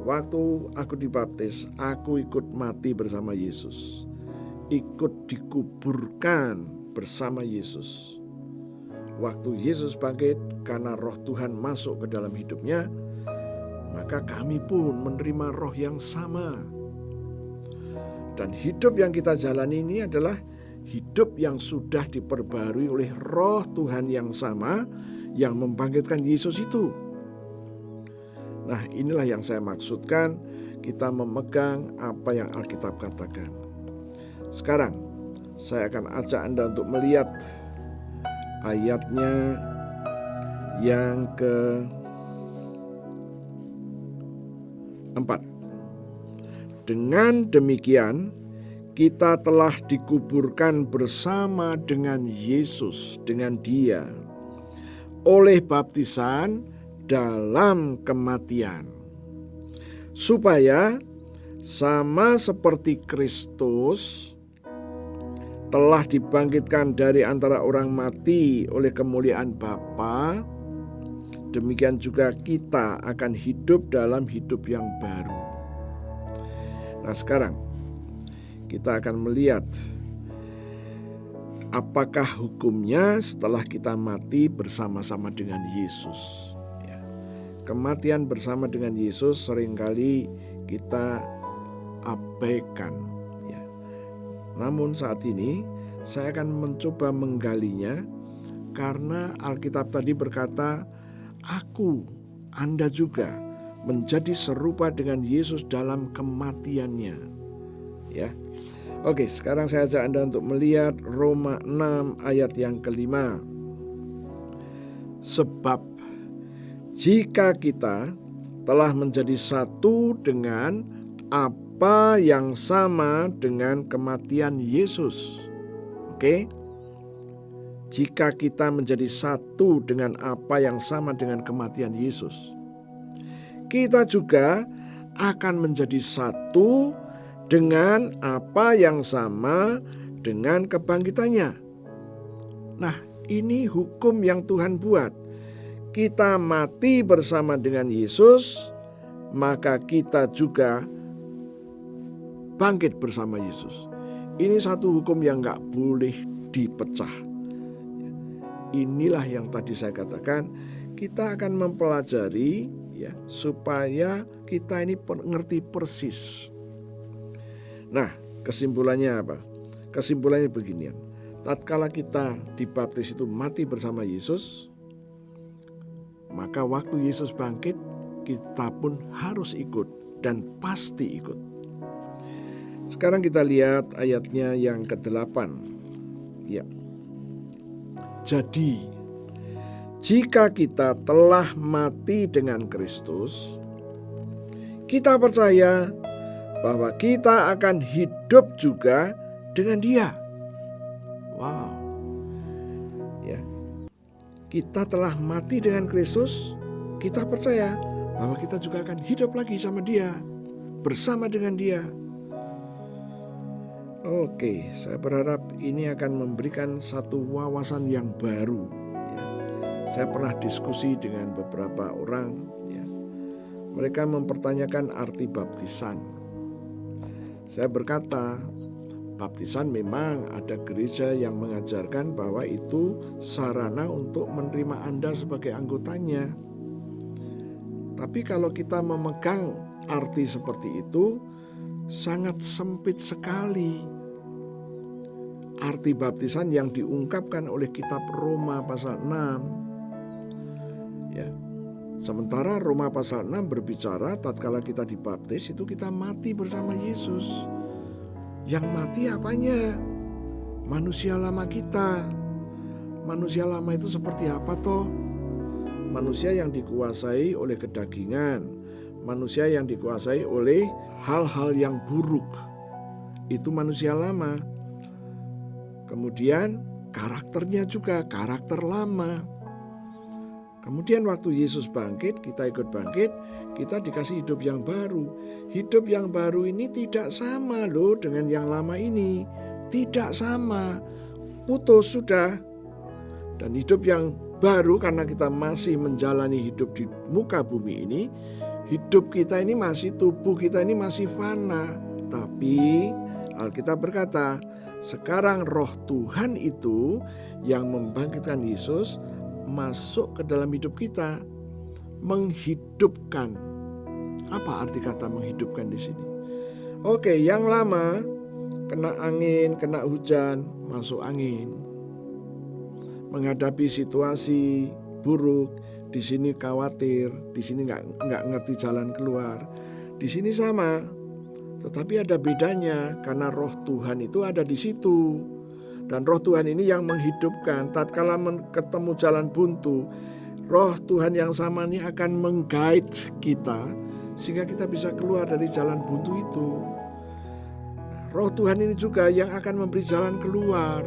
waktu aku dibaptis, aku ikut mati bersama Yesus. Ikut dikuburkan bersama Yesus. Waktu Yesus bangkit karena roh Tuhan masuk ke dalam hidupnya, maka kami pun menerima roh yang sama. Dan hidup yang kita jalani ini adalah hidup yang sudah diperbarui oleh roh Tuhan yang sama yang membangkitkan Yesus itu. Nah, inilah yang saya maksudkan, kita memegang apa yang Alkitab katakan. Sekarang saya akan ajak Anda untuk melihat ayatnya yang ke-4. Dengan demikian kita telah dikuburkan bersama dengan Yesus, dengan Dia, oleh baptisan dalam kematian, supaya sama seperti Kristus telah dibangkitkan dari antara orang mati oleh kemuliaan Bapa, demikian juga kita akan hidup dalam hidup yang baru. Nah, sekarang kita akan melihat apakah hukumnya setelah kita mati bersama-sama dengan Yesus. Ya. Kematian bersama dengan Yesus seringkali kita abaikan. Ya. Namun saat ini saya akan mencoba menggalinya, karena Alkitab tadi berkata, aku, Anda juga menjadi serupa dengan Yesus dalam kematiannya. Ya. Oke, sekarang saya ajak Anda untuk melihat Roma 6 ayat yang kelima. Sebab jika kita telah menjadi satu dengan apa yang sama dengan kematian Yesus. Oke? Jika kita menjadi satu dengan apa yang sama dengan kematian Yesus, kita juga akan menjadi satu dengan apa yang sama dengan kebangkitannya. Nah, ini hukum yang Tuhan buat. Kita mati bersama dengan Yesus, maka kita juga bangkit bersama Yesus. Ini satu hukum yang gak boleh dipecah. Inilah yang tadi saya katakan, kita akan mempelajari ya, supaya kita ini mengerti persis. Nah, kesimpulannya apa? Kesimpulannya beginian. Tatkala kita dibaptis itu mati bersama Yesus, maka waktu Yesus bangkit, kita pun harus ikut dan pasti ikut. Sekarang kita lihat ayatnya yang ke-8. Ya. Jadi, jika kita telah mati dengan Kristus, kita percaya bahwa kita akan hidup juga dengan Dia. Wow. Ya. Kita telah mati dengan Kristus, kita percaya bahwa kita juga akan hidup lagi sama Dia, bersama dengan Dia. Oke, saya berharap ini akan memberikan satu wawasan yang baru. Ya. Saya pernah diskusi dengan beberapa orang. Ya. Mereka mempertanyakan arti baptisan. Saya berkata, baptisan memang ada gereja yang mengajarkan bahwa itu sarana untuk menerima Anda sebagai anggotanya. Tapi kalau kita memegang arti seperti itu, sangat sempit sekali. Arti baptisan yang diungkapkan oleh kitab Roma pasal 6. Ya. Sementara Roma pasal 6 berbicara tatkala kita dibaptis itu kita mati bersama Yesus. Yang mati apanya? Manusia lama kita. Manusia lama itu seperti apa toh? Manusia yang dikuasai oleh kedagingan, manusia yang dikuasai oleh hal-hal yang buruk. Itu manusia lama. Kemudian karakternya juga karakter lama. Kemudian waktu Yesus bangkit, kita ikut bangkit, kita dikasih hidup yang baru. Hidup yang baru ini tidak sama loh dengan yang lama ini. Tidak sama. Putus sudah. Dan hidup yang baru karena kita masih menjalani hidup di muka bumi ini, hidup kita ini masih, tubuh kita ini masih fana. Tapi Alkitab berkata, sekarang roh Tuhan itu yang membangkitkan Yesus masuk ke dalam hidup kita, menghidupkan. Apa arti kata menghidupkan di sini? Oke, yang lama kena angin, kena hujan, masuk angin. Menghadapi situasi buruk, di sini khawatir, di sini nggak ngerti jalan keluar. Di sini sama. Tetapi ada bedanya karena roh Tuhan itu ada di situ. Dan roh Tuhan ini yang menghidupkan. Tatkala ketemu jalan buntu, roh Tuhan yang sama ini akan meng-guide kita sehingga kita bisa keluar dari jalan buntu itu. Roh Tuhan ini juga yang akan memberi jalan keluar.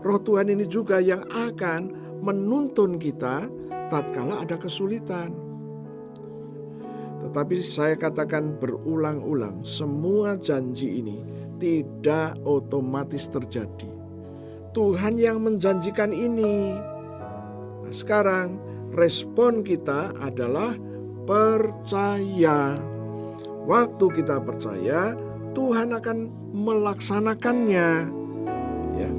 Roh Tuhan ini juga yang akan menuntun kita tatkala ada kesulitan. Tetapi saya katakan berulang-ulang, semua janji ini tidak otomatis terjadi. Tuhan yang menjanjikan ini. Nah, sekarang respon kita adalah percaya. Waktu kita percaya, Tuhan akan melaksanakannya. Ya.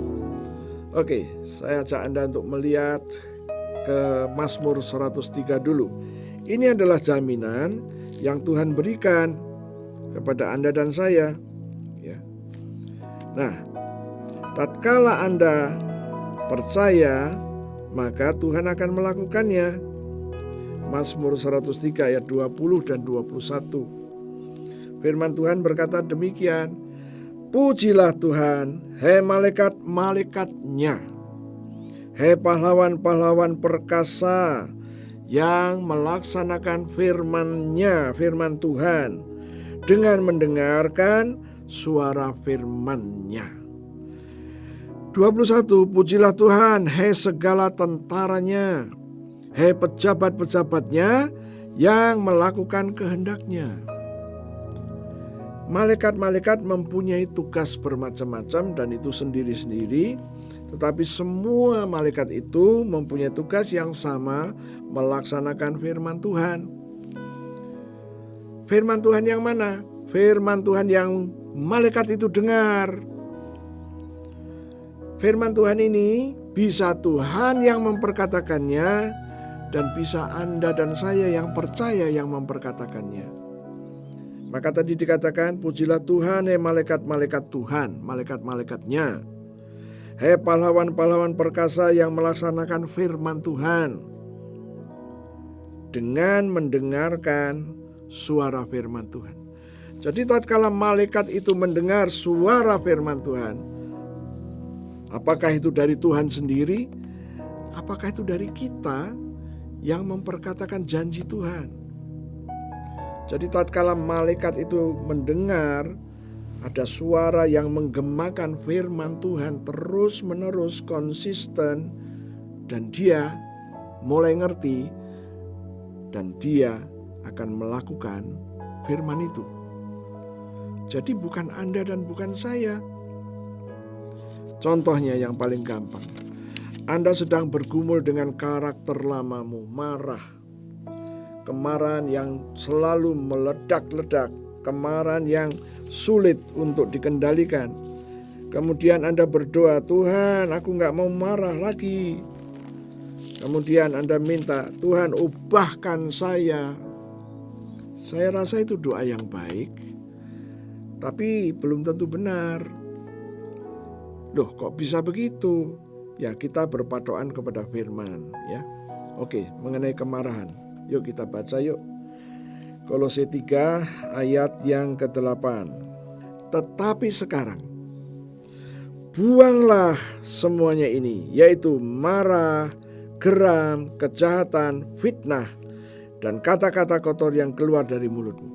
Oke, saya ajak Anda untuk melihat ke Mazmur 103 dulu. Ini adalah jaminan yang Tuhan berikan kepada Anda dan saya. Ya. Nah, Tatkala Anda percaya, maka Tuhan akan melakukannya. Mazmur 103 ayat 20 dan 21. Firman Tuhan berkata demikian, pujilah Tuhan, hai malaikat-malaikatnya, hai pahlawan-pahlawan perkasa yang melaksanakan firman-Nya, firman Tuhan, dengan mendengarkan suara firman-Nya. 21. Pujilah Tuhan, hai segala tentaranya, hai pejabat-pejabatnya yang melakukan kehendak-Nya. Malaikat-malaikat mempunyai tugas bermacam-macam dan itu sendiri-sendiri, tetapi semua malaikat itu mempunyai tugas yang sama, melaksanakan firman Tuhan. Firman Tuhan yang mana? Firman Tuhan yang malaikat itu dengar. Firman Tuhan ini bisa Tuhan yang memperkatakannya dan bisa Anda dan saya yang percaya yang memperkatakannya. Maka tadi dikatakan, pujilah Tuhan, hai malaikat-malaikat Tuhan, malaikat-malaikatnya, hai pahlawan-pahlawan perkasa yang melaksanakan firman Tuhan, dengan mendengarkan suara firman Tuhan. Jadi tatkala malaikat itu mendengar suara firman Tuhan, apakah itu dari Tuhan sendiri? Apakah itu dari kita yang memperkatakan janji Tuhan? Jadi tatkala malaikat itu mendengar ada suara yang menggemakan firman Tuhan terus menerus konsisten, dan dia mulai ngerti dan dia akan melakukan firman itu. Jadi bukan Anda dan bukan saya. Contohnya yang paling gampang, Anda sedang bergumul dengan karakter lamamu, marah. Kemarahan yang selalu meledak-ledak, kemarahan yang sulit untuk dikendalikan. Kemudian Anda berdoa, Tuhan, aku gak mau marah lagi. Kemudian Anda minta, Tuhan, ubahkan saya. Saya rasa itu doa yang baik, tapi belum tentu benar. Loh, kok bisa begitu? Ya, kita berpatokan kepada firman, ya. Oke, mengenai kemarahan. Yuk kita baca yuk. Kolose 3 ayat yang ke-8. Tetapi sekarang buanglah semuanya ini, yaitu marah, geram, kejahatan, fitnah, dan kata-kata kotor yang keluar dari mulutmu.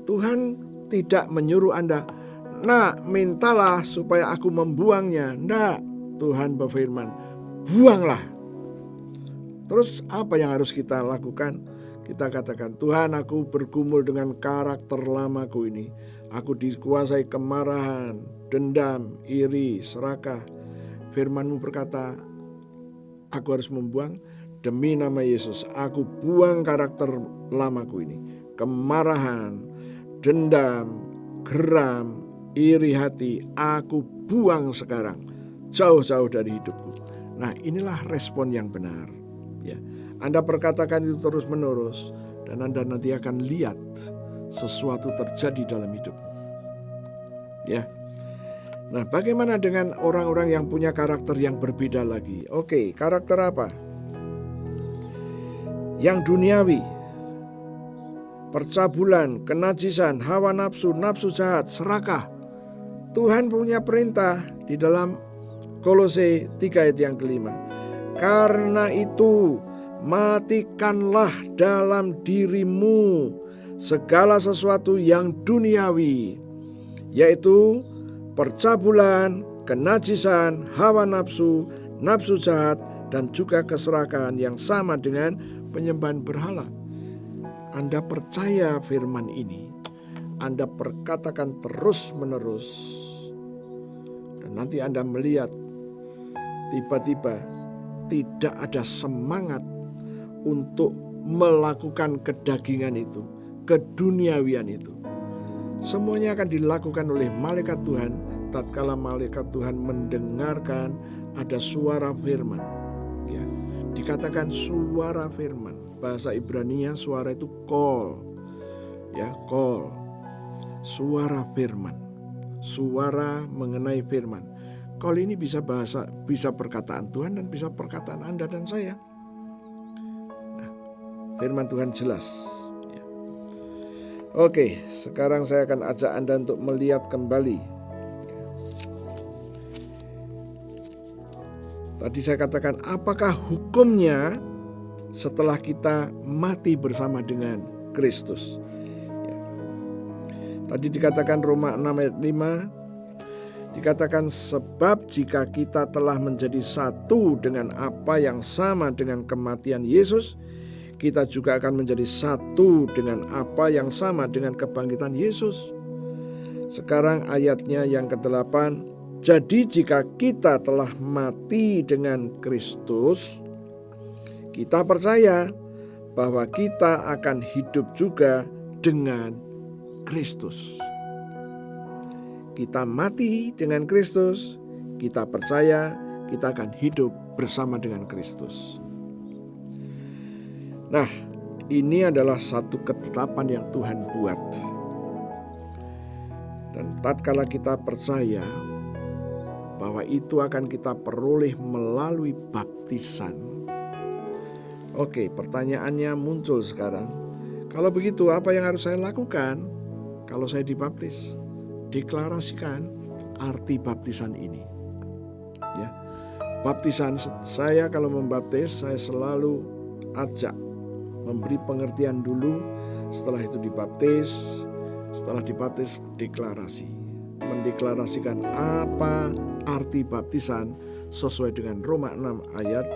Tuhan tidak menyuruh Anda, nah mintalah supaya aku membuangnya. Nggak, Tuhan berfirman, buanglah. Terus apa yang harus kita lakukan? Kita katakan, Tuhan, aku bergumul dengan karakter lamaku ini. Aku dikuasai kemarahan, dendam, iri, serakah. Firman-Mu berkata, aku harus membuang. Demi nama Yesus, aku buang karakter lamaku ini. Kemarahan, dendam, geram, iri hati, aku buang sekarang. Jauh-jauh dari hidupku. Nah, inilah respon yang benar. Ya, Anda perkatakan itu terus menerus, dan Anda nanti akan lihat sesuatu terjadi dalam hidupmu. Ya. Nah, bagaimana dengan orang-orang yang punya karakter yang berbeda lagi? Oke, karakter apa? Yang duniawi, percabulan, kenajisan, hawa nafsu, nafsu jahat, serakah. Tuhan punya perintah di dalam Kolose 3 ayat yang ke-5. Karena itu matikanlah dalam dirimu segala sesuatu yang duniawi, yaitu percabulan, kenajisan, hawa nafsu, nafsu jahat, dan juga keserakahan yang sama dengan penyembahan berhala. Anda percaya firman ini, Anda perkatakan terus menerus, dan nanti Anda melihat tiba-tiba tidak ada semangat untuk melakukan kedagingan itu, keduniawian itu. Semuanya akan dilakukan oleh malaikat Tuhan tatkala malaikat Tuhan mendengarkan ada suara firman. Ya, dikatakan suara firman. Bahasa Ibrania suara itu kol. Ya, kol. Suara firman. Suara mengenai firman. Kalau ini bisa perkataan Tuhan dan bisa perkataan Anda dan saya. Nah, firman Tuhan jelas. Ya. Oke, sekarang saya akan ajak Anda untuk melihat kembali. Tadi saya katakan, apakah hukumnya setelah kita mati bersama dengan Kristus? Ya. Tadi dikatakan Roma 6 ayat 5. Dikatakan sebab jika kita telah menjadi satu dengan apa yang sama dengan kematian Yesus, kita juga akan menjadi satu dengan apa yang sama dengan kebangkitan Yesus. Sekarang ayatnya yang ke-8. Jadi jika kita telah mati dengan Kristus, kita percaya bahwa kita akan hidup juga dengan Kristus. Kita mati dengan Kristus, kita percaya kita akan hidup bersama dengan Kristus. Nah, ini adalah satu ketetapan yang Tuhan buat. Dan tatkala kita percaya bahwa itu akan kita peroleh melalui baptisan. Oke, pertanyaannya muncul sekarang. Kalau begitu, apa yang harus saya lakukan kalau saya dibaptis? Deklarasikan arti baptisan ini. Ya. Baptisan saya kalau membaptis, saya selalu ajak memberi pengertian dulu, setelah itu dibaptis, setelah dibaptis deklarasi. Mendeklarasikan apa arti baptisan sesuai dengan Roma 6 ayat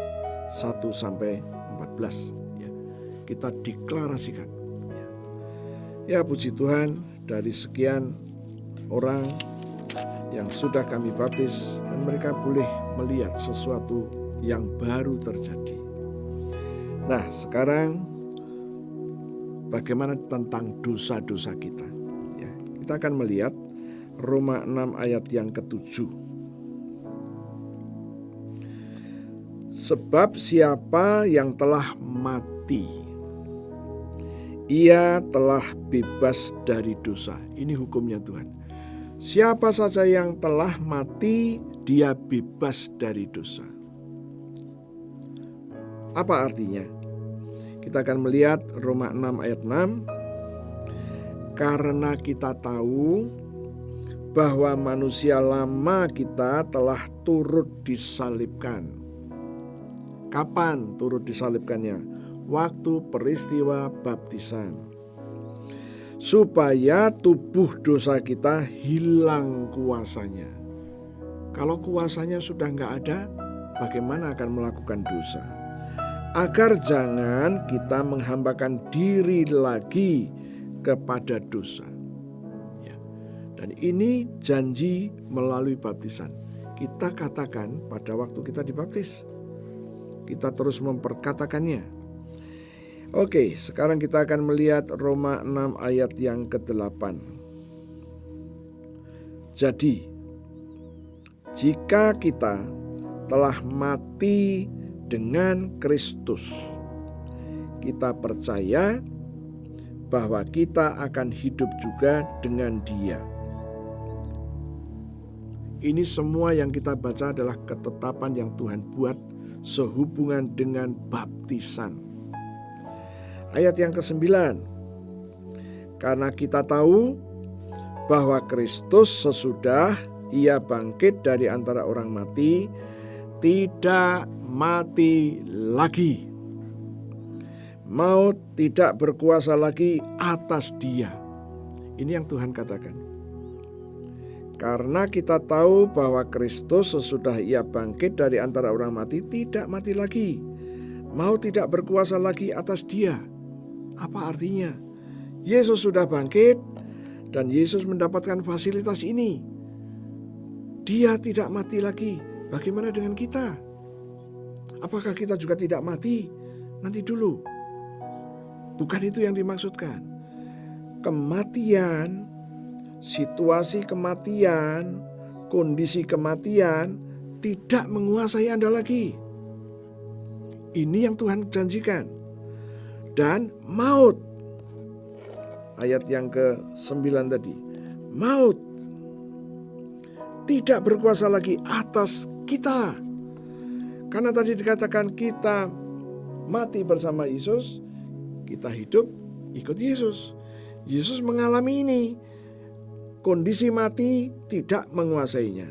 1 sampai 14. Ya. Kita deklarasikan. Ya, puji Tuhan, dari sekian orang yang sudah kami baptis, dan mereka boleh melihat sesuatu yang baru terjadi. Nah, sekarang bagaimana tentang dosa-dosa kita? Ya, kita akan melihat Roma 6 ayat yang ke-7. Sebab siapa yang telah mati, ia telah bebas dari dosa. Ini hukumnya Tuhan. Siapa saja yang telah mati, dia bebas dari dosa. Apa artinya? Kita akan melihat Roma 6 ayat 6. Karena kita tahu bahwa manusia lama kita telah turut disalibkan. Kapan turut disalibkannya? Waktu peristiwa baptisan. Supaya tubuh dosa kita hilang kuasanya. Kalau kuasanya sudah nggak ada, bagaimana akan melakukan dosa? Agar jangan kita menghambakan diri lagi kepada dosa. Ya. Dan ini janji melalui baptisan. Kita katakan pada waktu kita dibaptis. Kita terus memperkatakannya. Oke, sekarang kita akan melihat Roma 6 ayat yang ke-8. Jadi, jika kita telah mati dengan Kristus, kita percaya bahwa kita akan hidup juga dengan Dia. Ini semua yang kita baca adalah ketetapan yang Tuhan buat sehubungan dengan baptisan. Ayat yang ke-9. Karena kita tahu bahwa Kristus sesudah Ia bangkit dari antara orang mati, tidak mati lagi. Maut tidak berkuasa lagi atas Dia. Ini yang Tuhan katakan. Karena kita tahu bahwa Kristus sesudah Ia bangkit dari antara orang mati, tidak mati lagi. Maut tidak berkuasa lagi atas Dia. Apa artinya? Yesus sudah bangkit dan Yesus mendapatkan fasilitas ini. Dia tidak mati lagi. Bagaimana dengan kita? Apakah kita juga tidak mati? Nanti dulu. Bukan itu yang dimaksudkan. Kematian, situasi kematian, kondisi kematian tidak menguasai Anda lagi. Ini yang Tuhan janjikan. Dan maut, ayat yang ke-9 tadi, maut tidak berkuasa lagi atas kita. Karena tadi dikatakan kita mati bersama Yesus, kita hidup ikut Yesus. Yesus mengalami ini. Kondisi mati tidak menguasainya.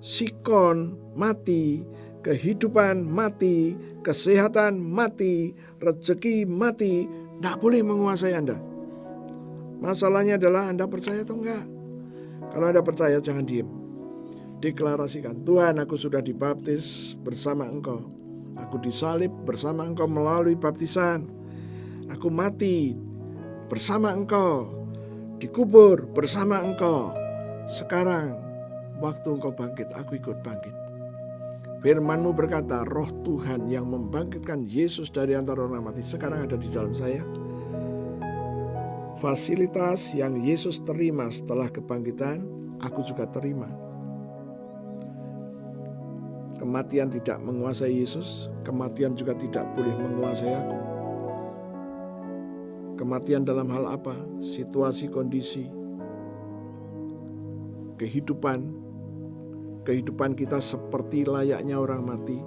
Sikon mati, kehidupan mati, kesehatan mati, rezeki mati, tidak boleh menguasai Anda. Masalahnya adalah Anda percaya atau enggak. Kalau Anda percaya, jangan diem. Deklarasikan, Tuhan, aku sudah dibaptis bersama Engkau. Aku disalib bersama Engkau melalui baptisan. Aku mati bersama Engkau, dikubur bersama Engkau. Sekarang waktu Engkau bangkit, aku ikut bangkit. Firman-Mu berkata, Roh Tuhan yang membangkitkan Yesus dari antara orang mati sekarang ada di dalam saya. Fasilitas yang Yesus terima setelah kebangkitan, aku juga terima. Kematian tidak menguasai Yesus, kematian juga tidak boleh menguasai aku. Kematian dalam hal apa? Situasi, kondisi, kehidupan kita seperti layaknya orang mati.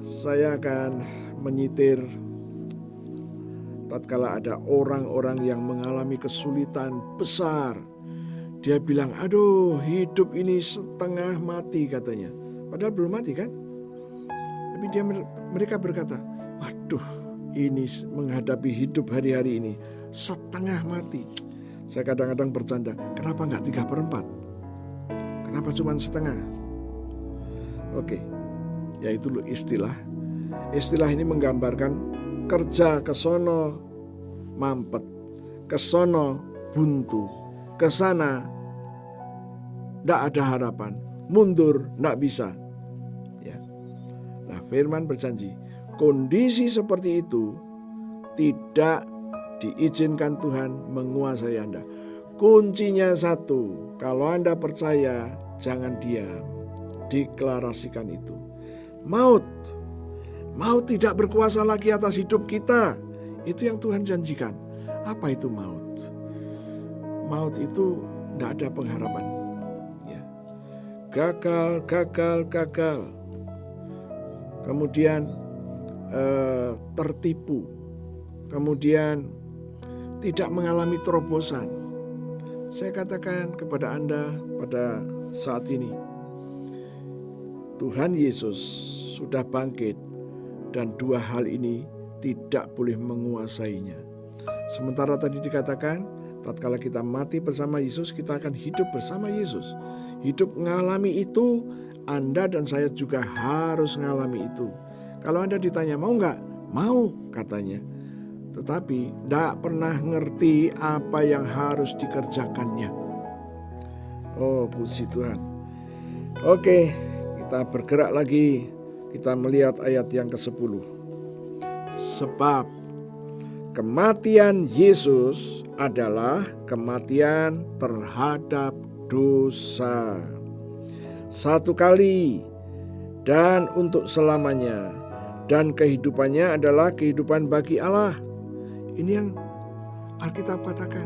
Saya akan menyitir tatkala ada orang-orang yang mengalami kesulitan besar. Dia bilang, aduh, hidup ini setengah mati katanya. Padahal belum mati kan? Tapi mereka berkata, waduh, ini menghadapi hidup hari-hari ini setengah mati. Saya kadang-kadang bercanda, kenapa nggak 3/4? Kenapa cuma setengah? Oke, yaitu istilah. Istilah ini menggambarkan kerja kesono mampet, kesono buntu, kesana tidak ada harapan, mundur tidak bisa. Ya. Nah, firman berjanji, kondisi seperti itu tidak diizinkan Tuhan menguasai Anda. Kuncinya satu, kalau Anda percaya, jangan diam. Deklarasikan itu. Maut tidak berkuasa lagi atas hidup kita. Itu yang Tuhan janjikan. Apa itu maut? Maut itu tidak ada pengharapan. Ya. Gagal. Kemudian tertipu. Kemudian tidak mengalami terobosan. Saya katakan kepada Anda pada saat ini, Tuhan Yesus sudah bangkit dan dua hal ini tidak boleh menguasainya. Sementara tadi dikatakan, tatkala kita mati bersama Yesus, kita akan hidup bersama Yesus. Hidup mengalami itu, Anda dan saya juga harus mengalami itu. Kalau Anda ditanya, mau nggak? Mau katanya. Tetapi tidak pernah ngerti apa yang harus dikerjakannya. Oh, puji Tuhan. Oke, kita bergerak lagi. Kita melihat ayat yang ke-10. Sebab kematian Yesus adalah kematian terhadap dosa. Satu kali dan untuk selamanya. Dan kehidupannya adalah kehidupan bagi Allah. Ini yang Alkitab katakan.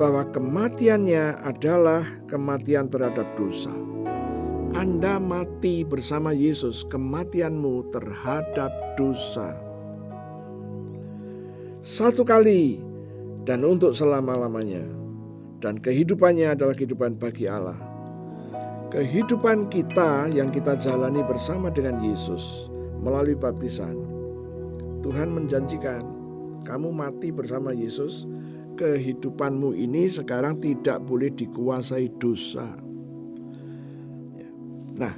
Bahwa kematiannya adalah kematian terhadap dosa. Anda mati bersama Yesus, kematianmu terhadap dosa. Satu kali dan untuk selama-lamanya. Dan kehidupannya adalah kehidupan bagi Allah. Kehidupan kita yang kita jalani bersama dengan Yesus melalui baptisan. Tuhan menjanjikan, kamu mati bersama Yesus, kehidupanmu ini sekarang tidak boleh dikuasai dosa. Nah,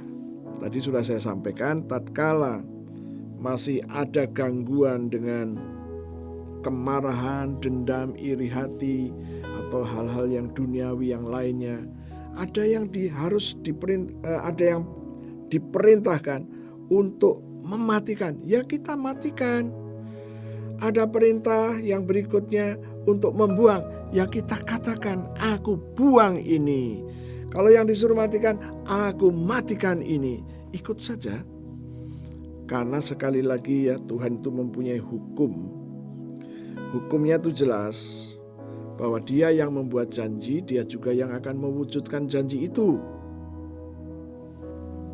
tadi sudah saya sampaikan, tatkala masih ada gangguan dengan kemarahan, dendam, iri hati, atau hal-hal yang duniawi yang lainnya, ada yang diperintahkan untuk mematikan. Ya, kita matikan. Ada perintah yang berikutnya untuk membuang. Ya, kita katakan, aku buang ini. Kalau yang disuruh matikan, aku matikan ini. Ikut saja. Karena sekali lagi ya, Tuhan itu mempunyai hukum. Hukumnya itu jelas. bahwa Dia yang membuat janji, Dia juga yang akan mewujudkan janji itu.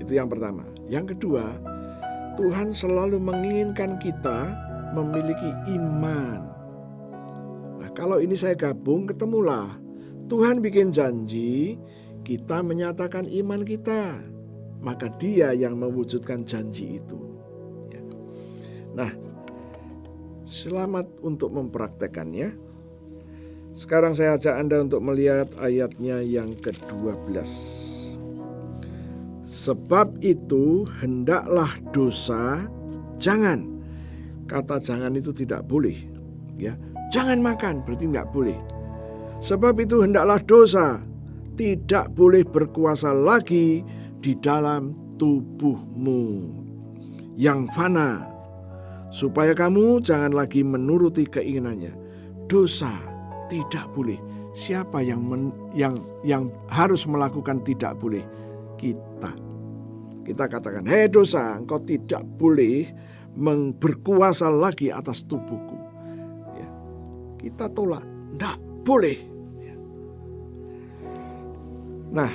Itu yang pertama. Yang kedua, Tuhan selalu menginginkan kita memiliki iman. Nah, kalau ini saya gabung, ketemulah Tuhan bikin janji, kita menyatakan iman kita, maka Dia yang mewujudkan janji itu. Ya. Nah, selamat untuk mempraktekannya. Sekarang saya ajak Anda untuk melihat ayatnya yang ke-12. Sebab itu hendaklah dosa, jangan. Kata jangan itu tidak boleh. Ya, jangan makan berarti nggak boleh. Sebab itu hendaklah dosa tidak boleh berkuasa lagi di dalam tubuhmu yang fana, supaya kamu jangan lagi menuruti keinginannya. Dosa tidak boleh. Siapa yang harus melakukan tidak boleh? Kita katakan, hei dosa, engkau tidak boleh berkuasa lagi atas tubuhku. Ya. Kita tolak, tidak boleh. Ya. Nah,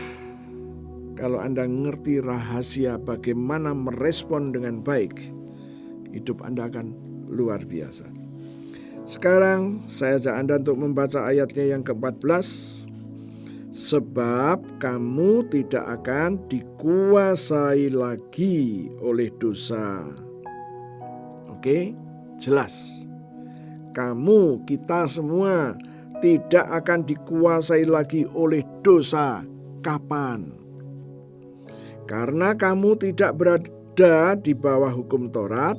kalau Anda ngerti rahasia bagaimana merespon dengan baik, hidup Anda akan luar biasa. Sekarang saya ajak Anda untuk membaca ayatnya yang ke-14. Sebab kamu tidak akan dikuasai lagi oleh dosa. Oke, jelas. Kamu, kita semua tidak akan dikuasai lagi oleh dosa. Kapan? Karena kamu tidak berada di bawah hukum Taurat,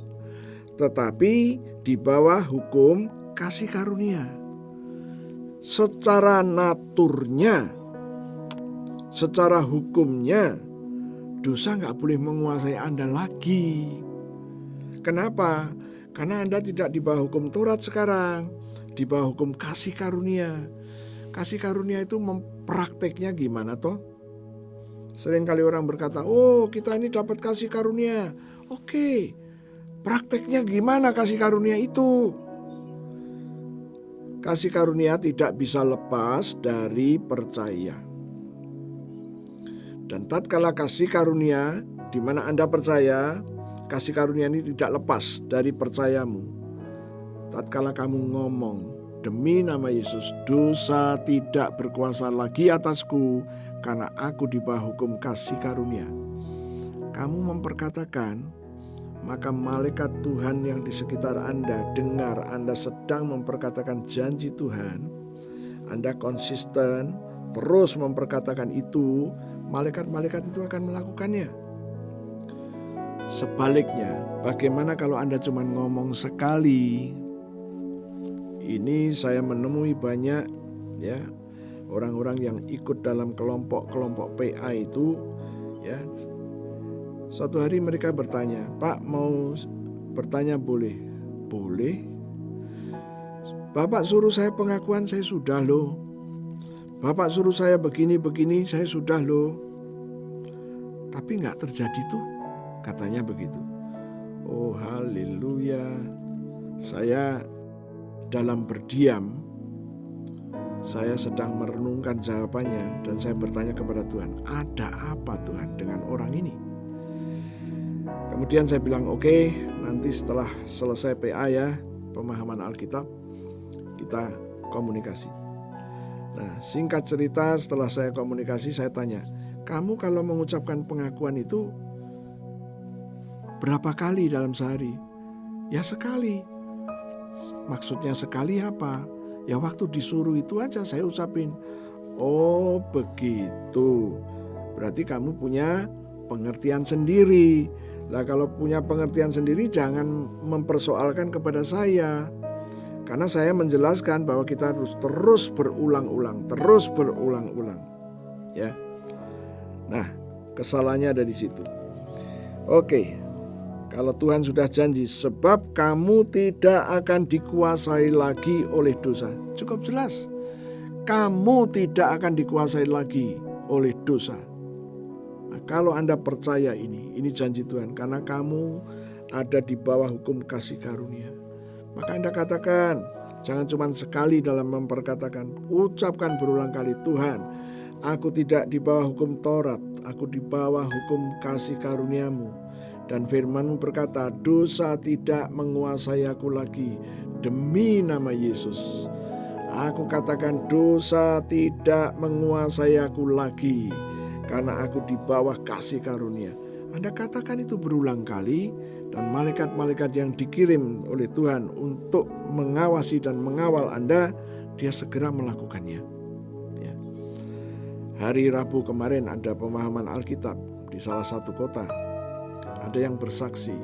tetapi di bawah hukum kasih karunia. Secara naturnya, secara hukumnya, dosa nggak boleh menguasai Anda lagi. Kenapa? Karena Anda tidak di bawah hukum Taurat sekarang, di bawah hukum kasih karunia. Kasih karunia itu memprakteknya gimana toh? Sering kali orang berkata, oh kita ini dapat kasih karunia. Oke, prakteknya gimana kasih karunia itu? Kasih karunia tidak bisa lepas dari percaya. Dan tatkala kasih karunia, di mana Anda percaya, kasih karunia ini tidak lepas dari percayamu. Tatkala kamu ngomong, demi nama Yesus, dosa tidak berkuasa lagi atasku, karena aku di bawah hukum kasih karunia. Kamu memperkatakan, maka malaikat Tuhan yang di sekitar Anda dengar Anda sedang memperkatakan janji Tuhan. Anda konsisten, terus memperkatakan itu, malaikat-malaikat itu akan melakukannya. Sebaliknya, bagaimana kalau Anda cuma ngomong sekali? Ini saya menemui banyak ya orang-orang yang ikut dalam kelompok-kelompok PA itu ya. Suatu hari mereka bertanya, Pak mau bertanya boleh? Boleh. Bapak suruh saya pengakuan, saya sudah loh. Bapak suruh saya begini-begini, saya sudah loh. Tapi gak terjadi tuh, katanya begitu. Oh haleluya. Saya dalam berdiam, saya sedang merenungkan jawabannya. Dan saya bertanya kepada Tuhan, ada apa Tuhan dengan orang ini? Kemudian saya bilang, oke, nanti setelah selesai PA ya, pemahaman Alkitab, kita komunikasi. Nah, singkat cerita, setelah saya komunikasi, saya tanya, kamu kalau mengucapkan pengakuan itu berapa kali dalam sehari? Ya sekali. Maksudnya sekali apa? Ya waktu disuruh itu aja saya ucapin. Oh begitu. Berarti kamu punya pengertian sendiri. Lah kalau punya pengertian sendiri jangan mempersoalkan kepada saya. Karena saya menjelaskan bahwa kita harus terus berulang-ulang. Ya. Nah, kesalahannya ada di situ. Oke. Kalau Tuhan sudah janji, sebab kamu tidak akan dikuasai lagi oleh dosa. Cukup jelas. Kamu tidak akan dikuasai lagi oleh dosa. Nah, kalau Anda percaya ini janji Tuhan. Karena kamu ada di bawah hukum kasih karunia. Maka Anda katakan, Jangan cuma sekali dalam memperkatakan, ucapkan berulang kali, Tuhan, aku tidak di bawah hukum Taurat, aku di bawah hukum kasih karunia-Mu. Dan firman-Mu berkata, dosa tidak menguasai aku lagi demi nama Yesus. Aku katakan dosa tidak menguasai aku lagi karena aku di bawah kasih karunia. Anda katakan itu berulang kali, dan malaikat-malaikat yang dikirim oleh Tuhan untuk mengawasi dan mengawal Anda, dia segera melakukannya. Ya. Hari Rabu kemarin ada pemahaman Alkitab di salah satu kota. Ada yang bersaksi,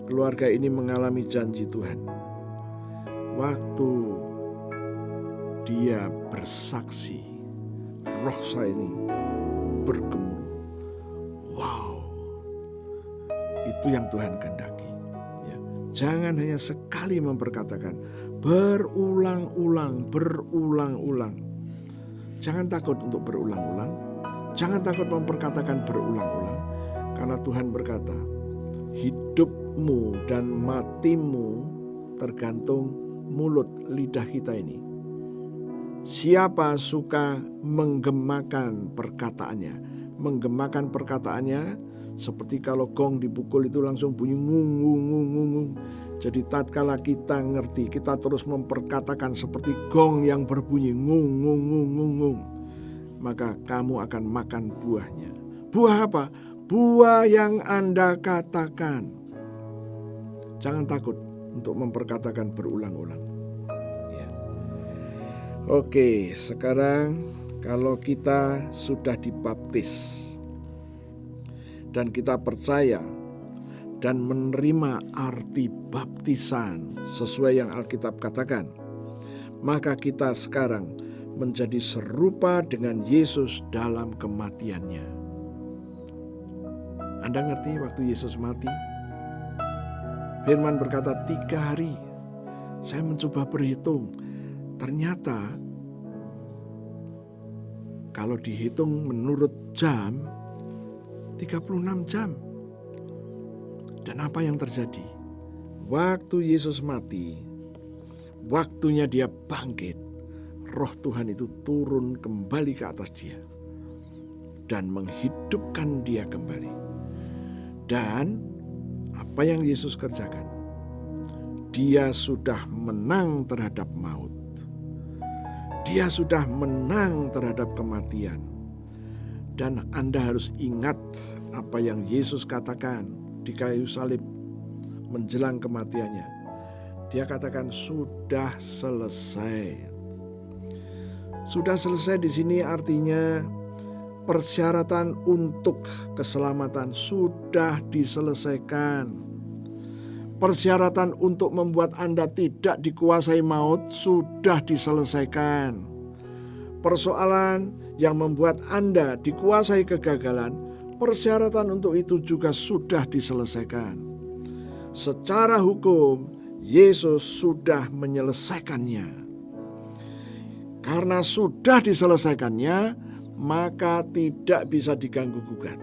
keluarga ini mengalami janji Tuhan. Waktu dia bersaksi, roh saya ini bergemuruh. Wow, itu yang Tuhan kehendaki. Ya. Jangan hanya sekali memperkatakan, berulang-ulang. Jangan takut untuk berulang-ulang. Jangan takut memperkatakan berulang-ulang. Karena Tuhan berkata, hidupmu dan matimu tergantung mulut lidah kita ini. Siapa suka menggemakan perkataannya? Menggemakan perkataannya seperti kalau gong dipukul itu langsung bunyi ngung. Jadi tatkala kita ngerti, kita terus memperkatakan seperti gong yang berbunyi ngung. Maka kamu akan makan buahnya. Buah apa? Buah yang Anda katakan. Jangan takut untuk memperkatakan berulang-ulang. Ya. Oke, sekarang kalau kita sudah dibaptis dan kita percaya dan menerima arti baptisan sesuai yang Alkitab katakan, maka kita sekarang menjadi serupa dengan Yesus dalam kematiannya. Anda ngerti waktu Yesus mati? Firman berkata 3 hari. Saya mencoba berhitung. Ternyata kalau dihitung menurut jam, 36 jam. Dan apa yang terjadi? Waktu Yesus mati, waktunya dia bangkit, roh Tuhan itu turun kembali ke atas dia dan menghidupkan dia kembali. Dan apa yang Yesus kerjakan? Dia sudah menang terhadap maut. Dia sudah menang terhadap kematian. Dan Anda harus ingat apa yang Yesus katakan di kayu salib menjelang kematiannya. Dia katakan sudah selesai. Sudah selesai di sini artinya persyaratan untuk keselamatan sudah diselesaikan. Persyaratan untuk membuat Anda tidak dikuasai maut sudah diselesaikan. Persoalan yang membuat Anda dikuasai kegagalan, persyaratan untuk itu juga sudah diselesaikan. Secara hukum, Yesus sudah menyelesaikannya. Karena sudah diselesaikannya, maka tidak bisa diganggu-gugat,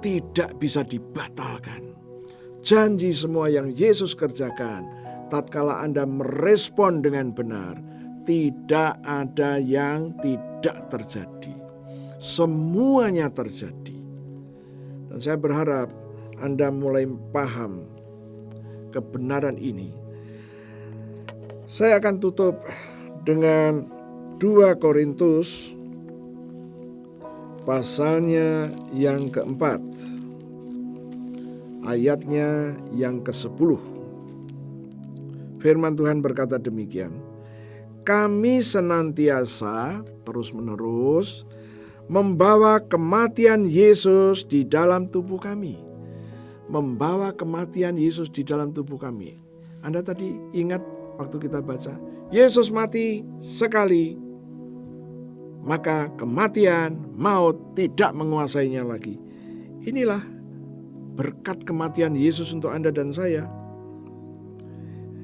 tidak bisa dibatalkan. Janji semua yang Yesus kerjakan, tatkala Anda merespon dengan benar, tidak ada yang tidak terjadi. Semuanya terjadi. Dan saya berharap Anda mulai paham kebenaran ini. Saya akan tutup dengan 2 Korintus pasalnya yang keempat, ayatnya yang ke-10. Firman Tuhan berkata demikian, kami senantiasa terus-menerus membawa kematian Yesus di dalam tubuh kami. Membawa kematian Yesus di dalam tubuh kami. Anda tadi ingat waktu kita baca, Yesus mati sekali, maka kematian, maut tidak menguasainya lagi. Inilah berkat kematian Yesus untuk Anda dan saya.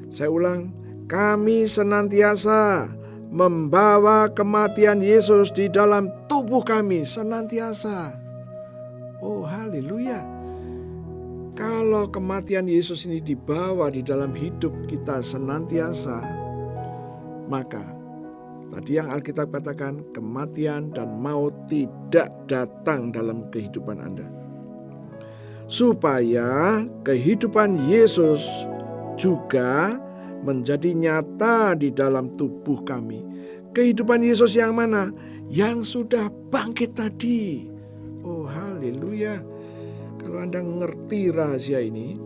Saya ulang, kami senantiasa membawa kematian Yesus di dalam tubuh kami, senantiasa. Oh, haleluya. Kalau kematian Yesus ini dibawa di dalam hidup kita senantiasa, maka tadi yang Alkitab katakan, kematian dan maut tidak datang dalam kehidupan Anda. Supaya kehidupan Yesus juga menjadi nyata di dalam tubuh kami. Kehidupan Yesus yang mana? Yang sudah bangkit tadi. Oh, haleluya. Kalau Anda ngerti rahasia ini,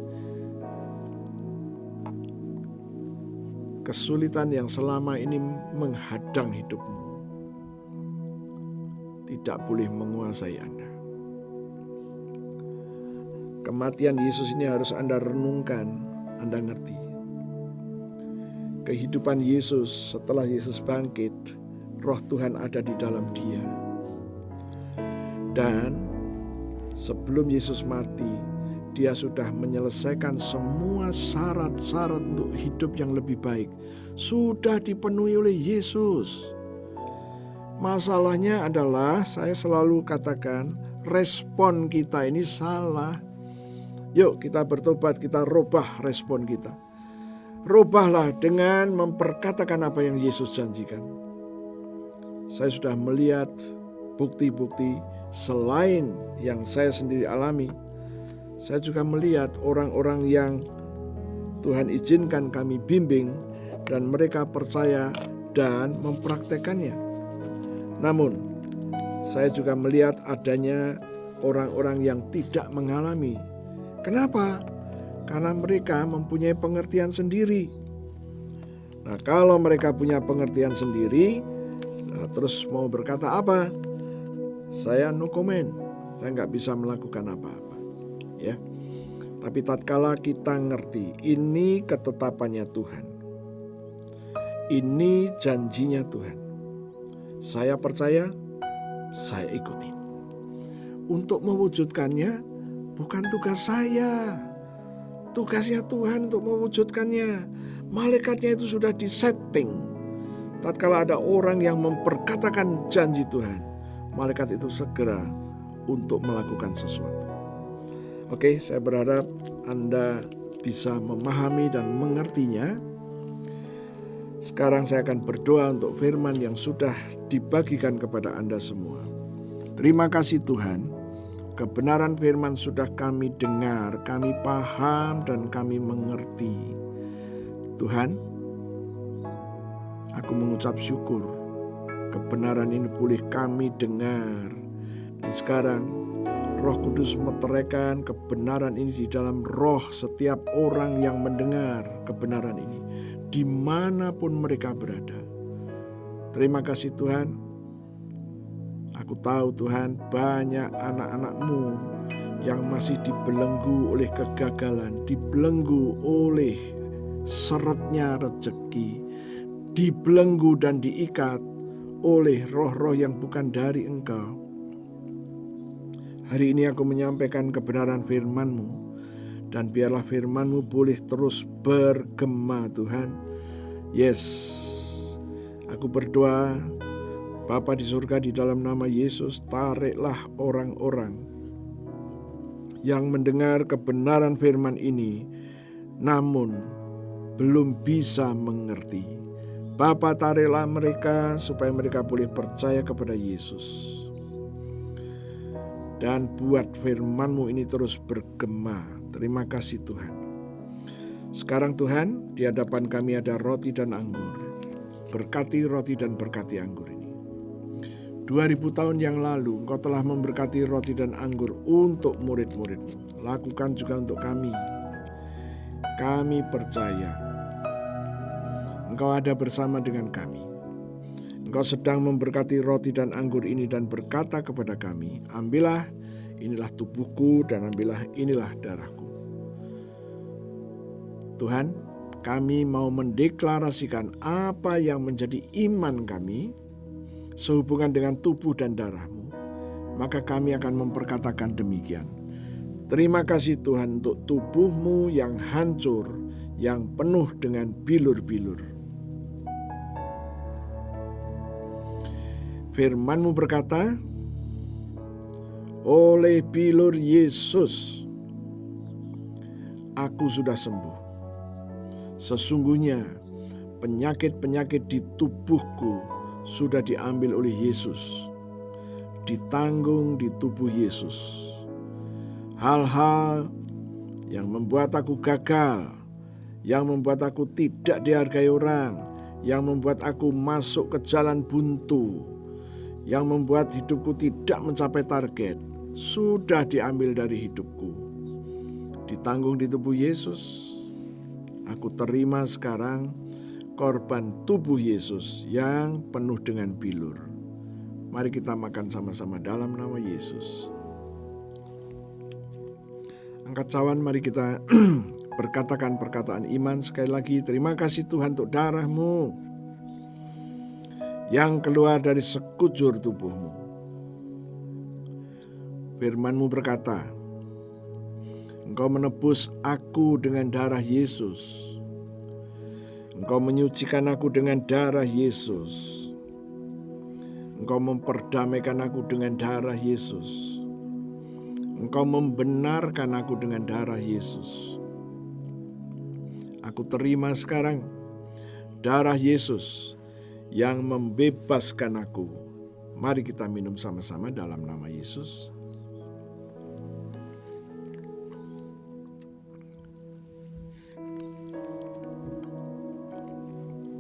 kesulitan yang selama ini menghadang hidupmu tidak boleh menguasai Anda. Kematian Yesus ini harus Anda renungkan, Anda ngerti. Kehidupan Yesus setelah Yesus bangkit, Roh Tuhan ada di dalam Dia. Dan sebelum Yesus mati, Dia sudah menyelesaikan semua syarat-syarat untuk hidup yang lebih baik. Sudah dipenuhi oleh Yesus. Masalahnya adalah, saya selalu katakan, respon kita ini salah. Yuk kita bertobat, kita rubah respon kita. Rubahlah dengan memperkatakan apa yang Yesus janjikan. Saya sudah melihat bukti-bukti selain yang saya sendiri alami. Saya juga melihat orang-orang yang Tuhan izinkan kami bimbing dan mereka percaya dan mempraktekannya. Namun, saya juga melihat adanya orang-orang yang tidak mengalami. Kenapa? Karena mereka mempunyai pengertian sendiri. Nah, kalau mereka punya pengertian sendiri, terus mau berkata apa? Saya no comment. Saya nggak bisa melakukan apa-apa. Ya, tapi tatkala kita ngerti ini ketetapannya Tuhan, ini janjinya Tuhan, saya percaya, saya ikutin. Untuk mewujudkannya bukan tugas saya, tugasnya Tuhan untuk mewujudkannya. Malaikatnya itu sudah disetting. Tatkala ada orang yang memperkatakan janji Tuhan, malaikat itu segera untuk melakukan sesuatu. Oke, saya berharap Anda bisa memahami dan mengertinya. Sekarang saya akan berdoa untuk firman yang sudah dibagikan kepada Anda semua. Terima kasih Tuhan, kebenaran firman sudah kami dengar, kami paham dan kami mengerti. Tuhan, aku mengucap syukur kebenaran ini boleh kami dengar. Dan sekarang Roh Kudus meteraikan kebenaran ini di dalam roh setiap orang yang mendengar kebenaran ini, dimanapun mereka berada. Terima kasih Tuhan. Aku tahu Tuhan, banyak anak-anak-Mu yang masih dibelenggu oleh kegagalan, dibelenggu oleh seretnya rezeki, dibelenggu dan diikat oleh roh-roh yang bukan dari Engkau. Hari ini aku menyampaikan kebenaran firman-Mu, dan biarlah firman-Mu boleh terus bergema Tuhan. Yes, aku berdoa, Bapa di surga, di dalam nama Yesus, tariklah orang-orang yang mendengar kebenaran firman ini, namun belum bisa mengerti. Bapa, tariklah mereka supaya mereka boleh percaya kepada Yesus. Dan buat firman-Mu ini terus bergema. Terima kasih Tuhan. Sekarang Tuhan, di hadapan kami ada roti dan anggur. Berkati roti dan berkati anggur ini. 2000 tahun yang lalu Engkau telah memberkati roti dan anggur untuk murid-murid-Mu. Lakukan juga untuk kami. Kami percaya Engkau ada bersama dengan kami. Engkau sedang memberkati roti dan anggur ini dan berkata kepada kami, ambillah, inilah tubuhku, dan ambillah, inilah darahku. Tuhan, kami mau mendeklarasikan apa yang menjadi iman kami sehubungan dengan tubuh dan darah-Mu. Maka kami akan memperkatakan demikian. Terima kasih Tuhan untuk tubuh-Mu yang hancur, yang penuh dengan bilur-bilur. Firman-Mu berkata, oleh bilur Yesus, aku sudah sembuh. Sesungguhnya penyakit-penyakit di tubuhku sudah diambil oleh Yesus, ditanggung di tubuh Yesus. Hal-hal yang membuat aku gagal, yang membuat aku tidak dihargai orang, yang membuat aku masuk ke jalan buntu, yang membuat hidupku tidak mencapai target, sudah diambil dari hidupku, ditanggung di tubuh Yesus. Aku terima sekarang korban tubuh Yesus yang penuh dengan bilur. Mari kita makan sama-sama dalam nama Yesus. Angkat cawan, mari kita berkatakan perkataan iman sekali lagi. Terima kasih Tuhan untuk darah-Mu yang keluar dari sekujur tubuh-Mu. Firman-Mu berkata, Engkau menebus aku dengan darah Yesus. Engkau menyucikan aku dengan darah Yesus. Engkau memperdamaikan aku dengan darah Yesus. Engkau membenarkan aku dengan darah Yesus. Aku terima sekarang darah Yesus yang membebaskan aku. Mari kita minum sama-sama dalam nama Yesus.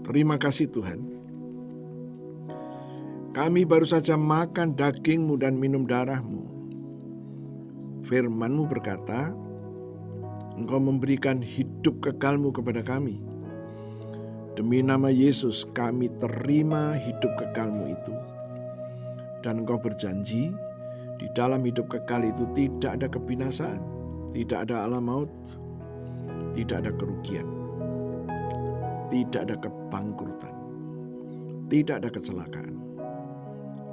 Terima kasih Tuhan. Kami baru saja makan daging-Mu dan minum darah-Mu. Firman-Mu berkata, Engkau memberikan hidup kekal-Mu kepada kami. Demi nama Yesus kami terima hidup kekal-Mu itu. Dan Engkau berjanji, di dalam hidup kekal itu tidak ada kebinasaan, tidak ada alam maut, tidak ada kerugian, tidak ada kebangkrutan, tidak ada kecelakaan.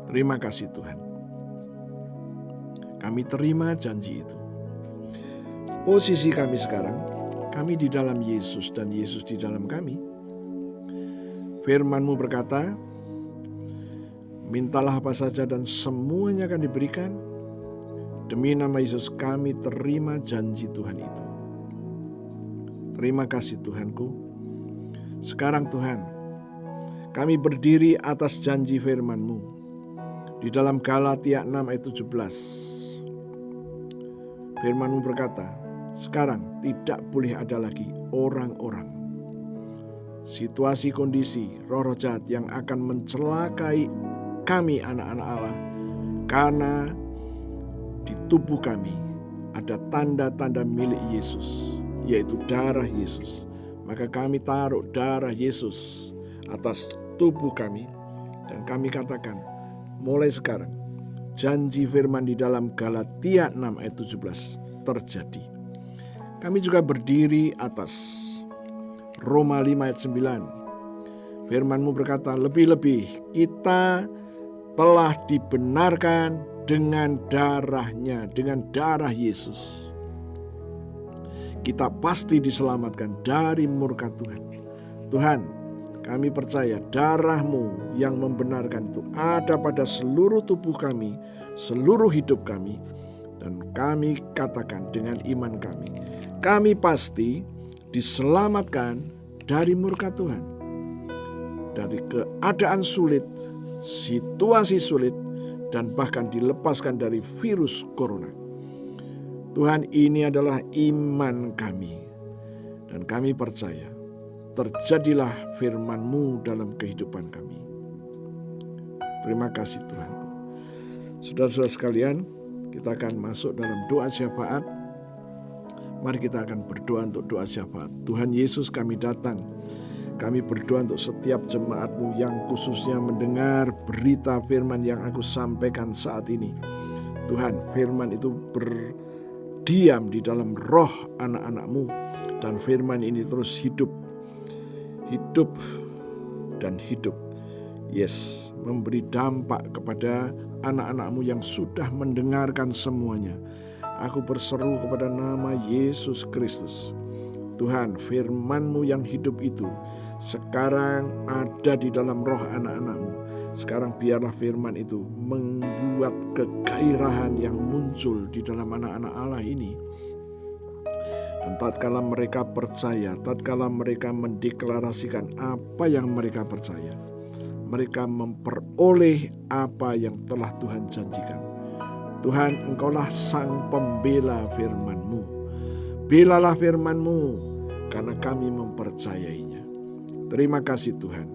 Terima kasih Tuhan. Kami terima janji itu. Posisi kami sekarang, kami di dalam Yesus dan Yesus di dalam kami. Firman-Mu berkata, mintalah apa saja dan semuanya akan diberikan. Demi nama Yesus kami terima janji Tuhan itu. Terima kasih Tuhanku. Sekarang Tuhan, kami berdiri atas janji firman-Mu di dalam Galatia 6 ayat 17. Firman-Mu berkata, sekarang tidak boleh ada lagi orang-orang, situasi kondisi roh-roh jahat yang akan mencelakai kami anak-anak Allah, karena di tubuh kami ada tanda-tanda milik Yesus, yaitu darah Yesus. Maka kami taruh darah Yesus atas tubuh kami, dan kami katakan, mulai sekarang janji firman di dalam Galatia 6 ayat 17 terjadi. Kami juga berdiri atas Roma 5 ayat 9. Firman-Mu berkata, lebih-lebih kita telah dibenarkan dengan darahnya, dengan darah Yesus. Kita pasti diselamatkan dari murka Tuhan. Tuhan, kami percaya darah-Mu yang membenarkan itu ada pada seluruh tubuh kami, seluruh hidup kami. Dan kami katakan dengan iman kami pasti diselamatkan dari murka Tuhan. Dari keadaan sulit, situasi sulit, dan bahkan dilepaskan dari virus corona. Tuhan, ini adalah iman kami, dan kami percaya terjadilah firman-Mu dalam kehidupan kami. Terima kasih Tuhan. Saudara-saudara sekalian, kita akan masuk dalam doa syafaat. Mari kita akan berdoa untuk doa syafaat. Tuhan Yesus, kami datang. Kami berdoa untuk setiap jemaat-Mu yang khususnya mendengar berita firman yang aku sampaikan saat ini. Tuhan, firman itu berdiam di dalam roh anak-anak-Mu, dan firman ini terus hidup dan hidup. Yes, memberi dampak kepada anak-anak-Mu yang sudah mendengarkan semuanya. Aku berseru kepada nama Yesus Kristus. Tuhan, firman-Mu yang hidup itu sekarang ada di dalam roh anak-anak-Mu. Sekarang biarlah firman itu membuat kegairahan yang muncul di dalam anak-anak Allah ini. Dan tatkala mereka percaya, tatkala mereka mendeklarasikan apa yang mereka percaya, mereka memperoleh apa yang telah Tuhan janjikan. Tuhan, Engkaulah sang pembela firman-Mu. Belalah firman-Mu, karena kami mempercayainya. Terima kasih Tuhan.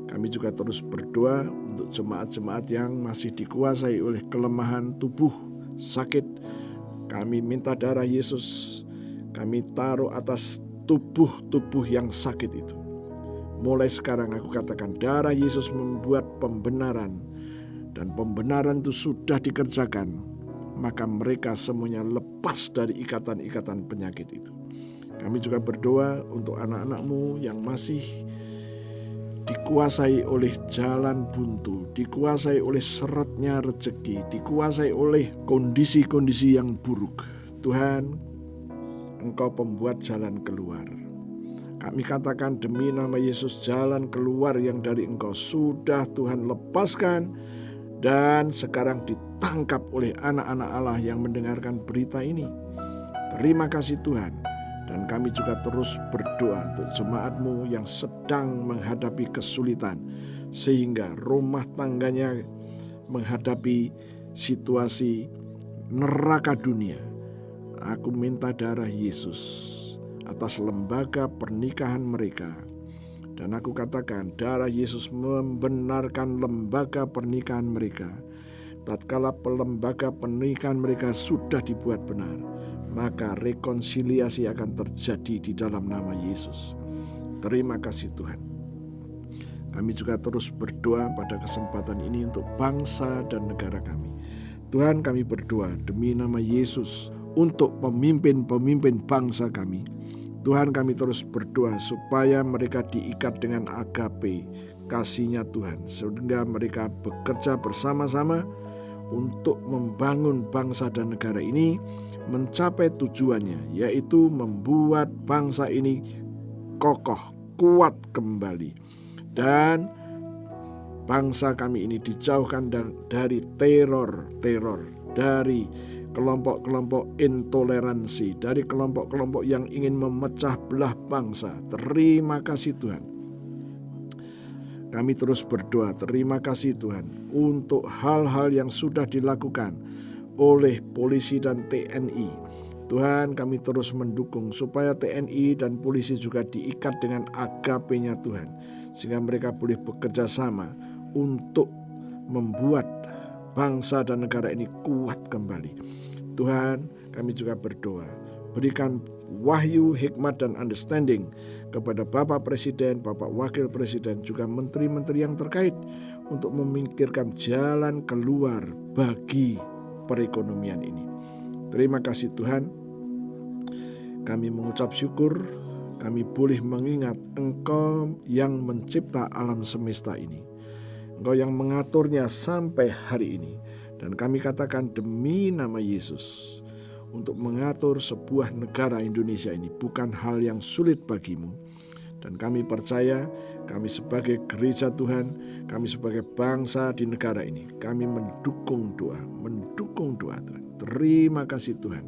Kami juga terus berdoa untuk jemaat-jemaat yang masih dikuasai oleh kelemahan tubuh, sakit. Kami minta darah Yesus, kami taruh atas tubuh-tubuh yang sakit itu. Mulai sekarang aku katakan darah Yesus membuat pembenaran, dan pembenaran itu sudah dikerjakan, maka mereka semuanya lepas dari ikatan-ikatan penyakit itu. Kami juga berdoa untuk anak-anak-Mu yang masih dikuasai oleh jalan buntu, dikuasai oleh seretnya rezeki, dikuasai oleh kondisi-kondisi yang buruk. Tuhan, Engkau pembuat jalan keluar. Kami katakan demi nama Yesus, jalan keluar yang dari Engkau sudah Tuhan lepaskan, dan sekarang ditangkap oleh anak-anak Allah yang mendengarkan berita ini. Terima kasih Tuhan. Dan kami juga terus berdoa untuk jemaat-Mu yang sedang menghadapi kesulitan, sehingga rumah tangganya menghadapi situasi neraka dunia. Aku minta darah Yesus atas lembaga pernikahan mereka. Dan aku katakan darah Yesus membenarkan lembaga pernikahan mereka. Tatkala lembaga pernikahan mereka sudah dibuat benar, maka rekonsiliasi akan terjadi di dalam nama Yesus. Terima kasih Tuhan. Kami juga terus berdoa pada kesempatan ini untuk bangsa dan negara kami. Tuhan, kami berdoa demi nama Yesus untuk pemimpin-pemimpin bangsa kami. Tuhan, kami terus berdoa supaya mereka diikat dengan agape, kasih-Nya Tuhan, sehingga mereka bekerja bersama-sama untuk membangun bangsa dan negara ini mencapai tujuannya, yaitu membuat bangsa ini kokoh, kuat kembali, dan bangsa kami ini dijauhkan dari teror, dari kelompok-kelompok intoleransi, dari kelompok-kelompok yang ingin memecah belah bangsa. Terima kasih Tuhan. Kami terus berdoa, terima kasih Tuhan untuk hal-hal yang sudah dilakukan oleh polisi dan TNI. Tuhan, kami terus mendukung supaya TNI dan polisi juga diikat dengan agape-Nya Tuhan, sehingga mereka boleh bekerja sama untuk membuat bangsa dan negara ini kuat kembali. Tuhan, kami juga berdoa, berikan wahyu, hikmat, dan understanding kepada Bapak Presiden, Bapak Wakil Presiden, juga menteri-menteri yang terkait untuk memikirkan jalan keluar bagi perekonomian ini. Terima kasih Tuhan. Kami mengucap syukur, kami boleh mengingat Engkau yang mencipta alam semesta ini. Engkau yang mengaturnya sampai hari ini. Dan kami katakan demi nama Yesus, untuk mengatur sebuah negara Indonesia ini bukan hal yang sulit bagimu. Dan kami percaya, kami sebagai gereja Tuhan, kami sebagai bangsa di negara ini, kami mendukung doa Tuhan. Terima kasih Tuhan.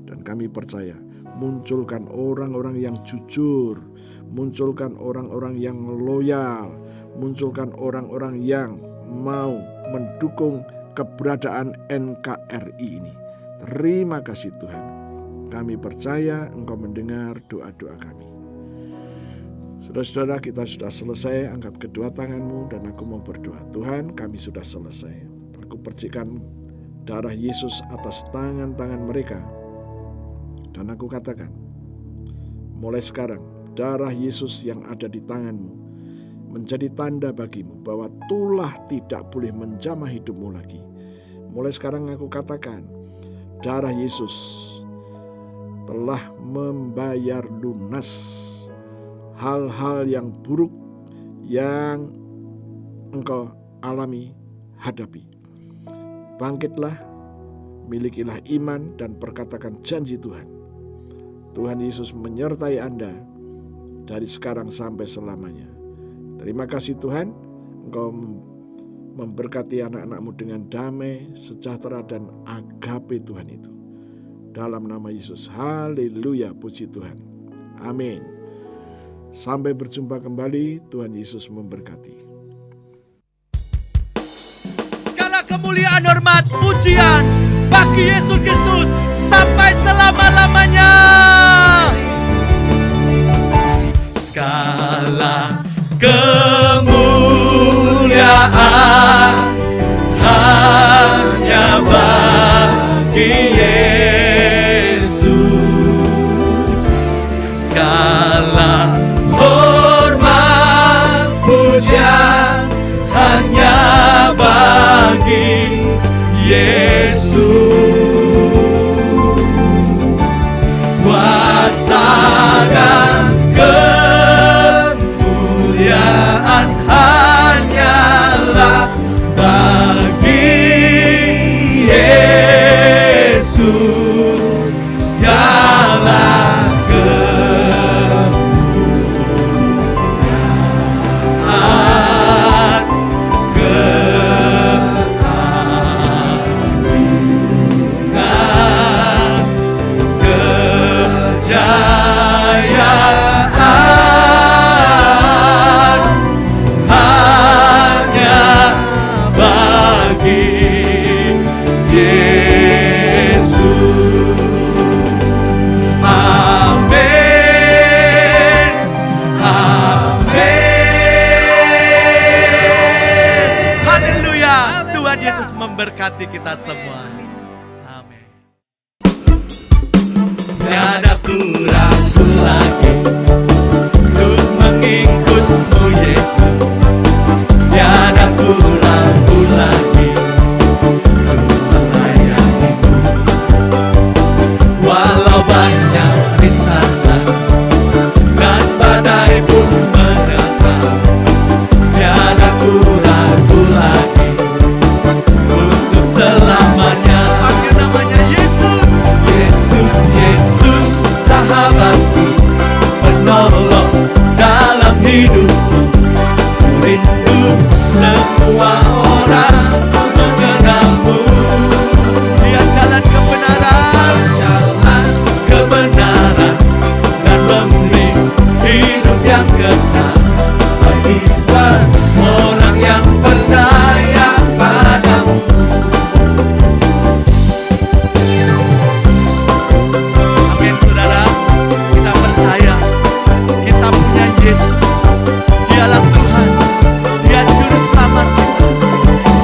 Dan kami percaya, munculkan orang-orang yang jujur, munculkan orang-orang yang loyal, munculkan orang-orang yang mau mendukung keberadaan NKRI ini. Terima kasih Tuhan. Kami percaya Engkau mendengar doa-doa kami. Saudara-saudara, kita sudah selesai. Angkat kedua tanganmu dan aku mau berdoa. Tuhan, kami sudah selesai. Aku percikan darah Yesus atas tangan-tangan mereka. Dan aku katakan, mulai sekarang darah Yesus yang ada di tanganmu menjadi tanda bagimu bahwa tulah tidak boleh menjamah hidupmu lagi. Mulai sekarang aku katakan, darah Yesus telah membayar lunas hal-hal yang buruk yang engkau alami, hadapi. Bangkitlah, milikilah iman dan perkatakan janji Tuhan. Tuhan Yesus menyertai Anda dari sekarang sampai selamanya. Terima kasih Tuhan, Engkau memberkati anak-anak-Mu dengan damai, sejahtera, dan agape Tuhan itu. Dalam nama Yesus, haleluya, puji Tuhan. Amin. Sampai berjumpa kembali, Tuhan Yesus memberkati. Segala kemuliaan, hormat, pujian bagi Yesus Kristus sampai selama-lamanya. Segala kemuliaan hanya bagi Yesus. Segala hormat, pujian hanya bagi Yesus. Kuasa dan kemuliaan hanyalah bagi Yesus. Segala memberkati kita semua. Amin. Tiada ku lagi untuk mengikutmu Yesus. Tiada ku lagi untuk melayanimu. Walau banyak rintangan dan badai pun menerjang, tiada ku lagi selamanya. Panggil namanya Yesus. Yesus, Yesus, sahabatku, penolong dalam hidupku. Rindu semua orang mengenalmu. Dia jalan kebenaran, dan memberi hidup yang kekal bagi semua orang yang percaya padamu. Yesus, dialah Tuhan, Dia Juru Selamat kita.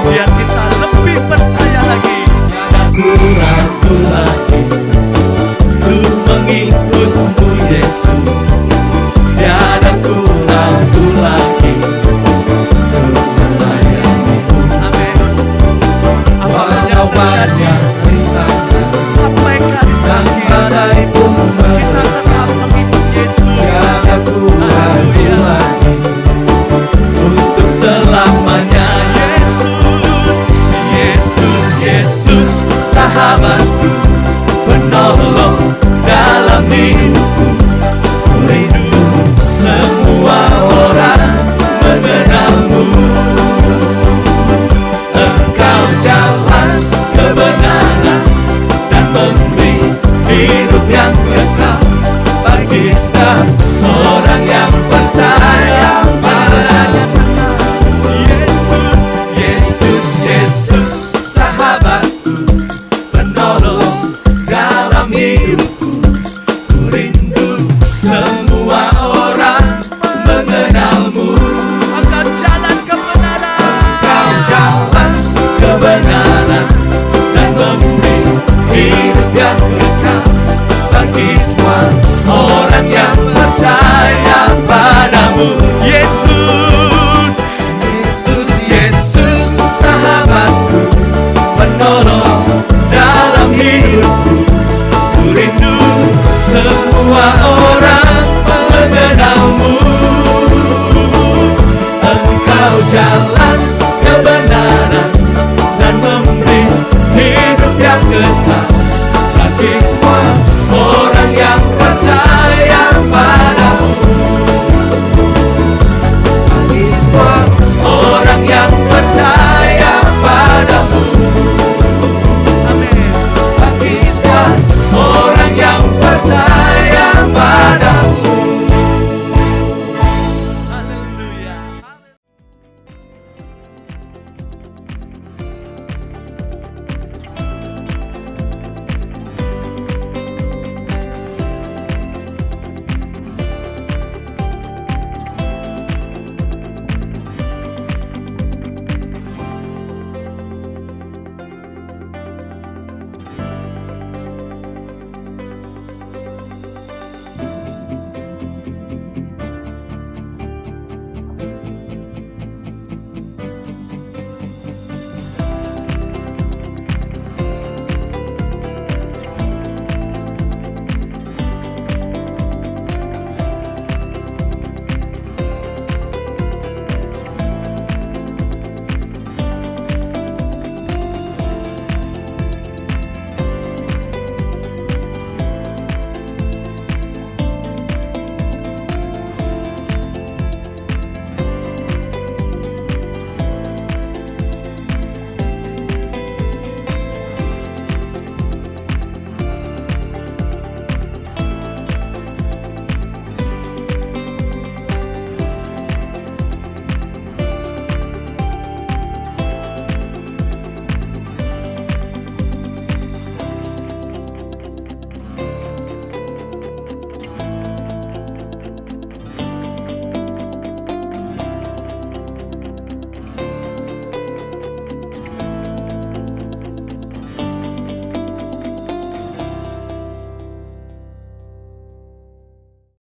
Biar kita lebih percaya lagi. Tiada ku ragu lagi untuk mengikutmu Yesus. Tiada ku ragu lagi untuk melayanimu. Amin. Walau banyak rintangan sampai garis akhir, kita tetap mengikut Yesus. Tiada ku ragu lagi untuk selamanya. Yesus, Yesus, sahabatku, penolong dalam hidupku. Rindu semua orang mengenalmu. Engkau jalan kebenaran dan memberi hidup yang kekal bagi setiap orang yang percaya padanya. Yesus, Yesus, sahabatku, penolong dalam hidupku. Rindu semua orang mengenalmu. Engkau jalan kebenaran dan memberi hidup yang kekal bagi semua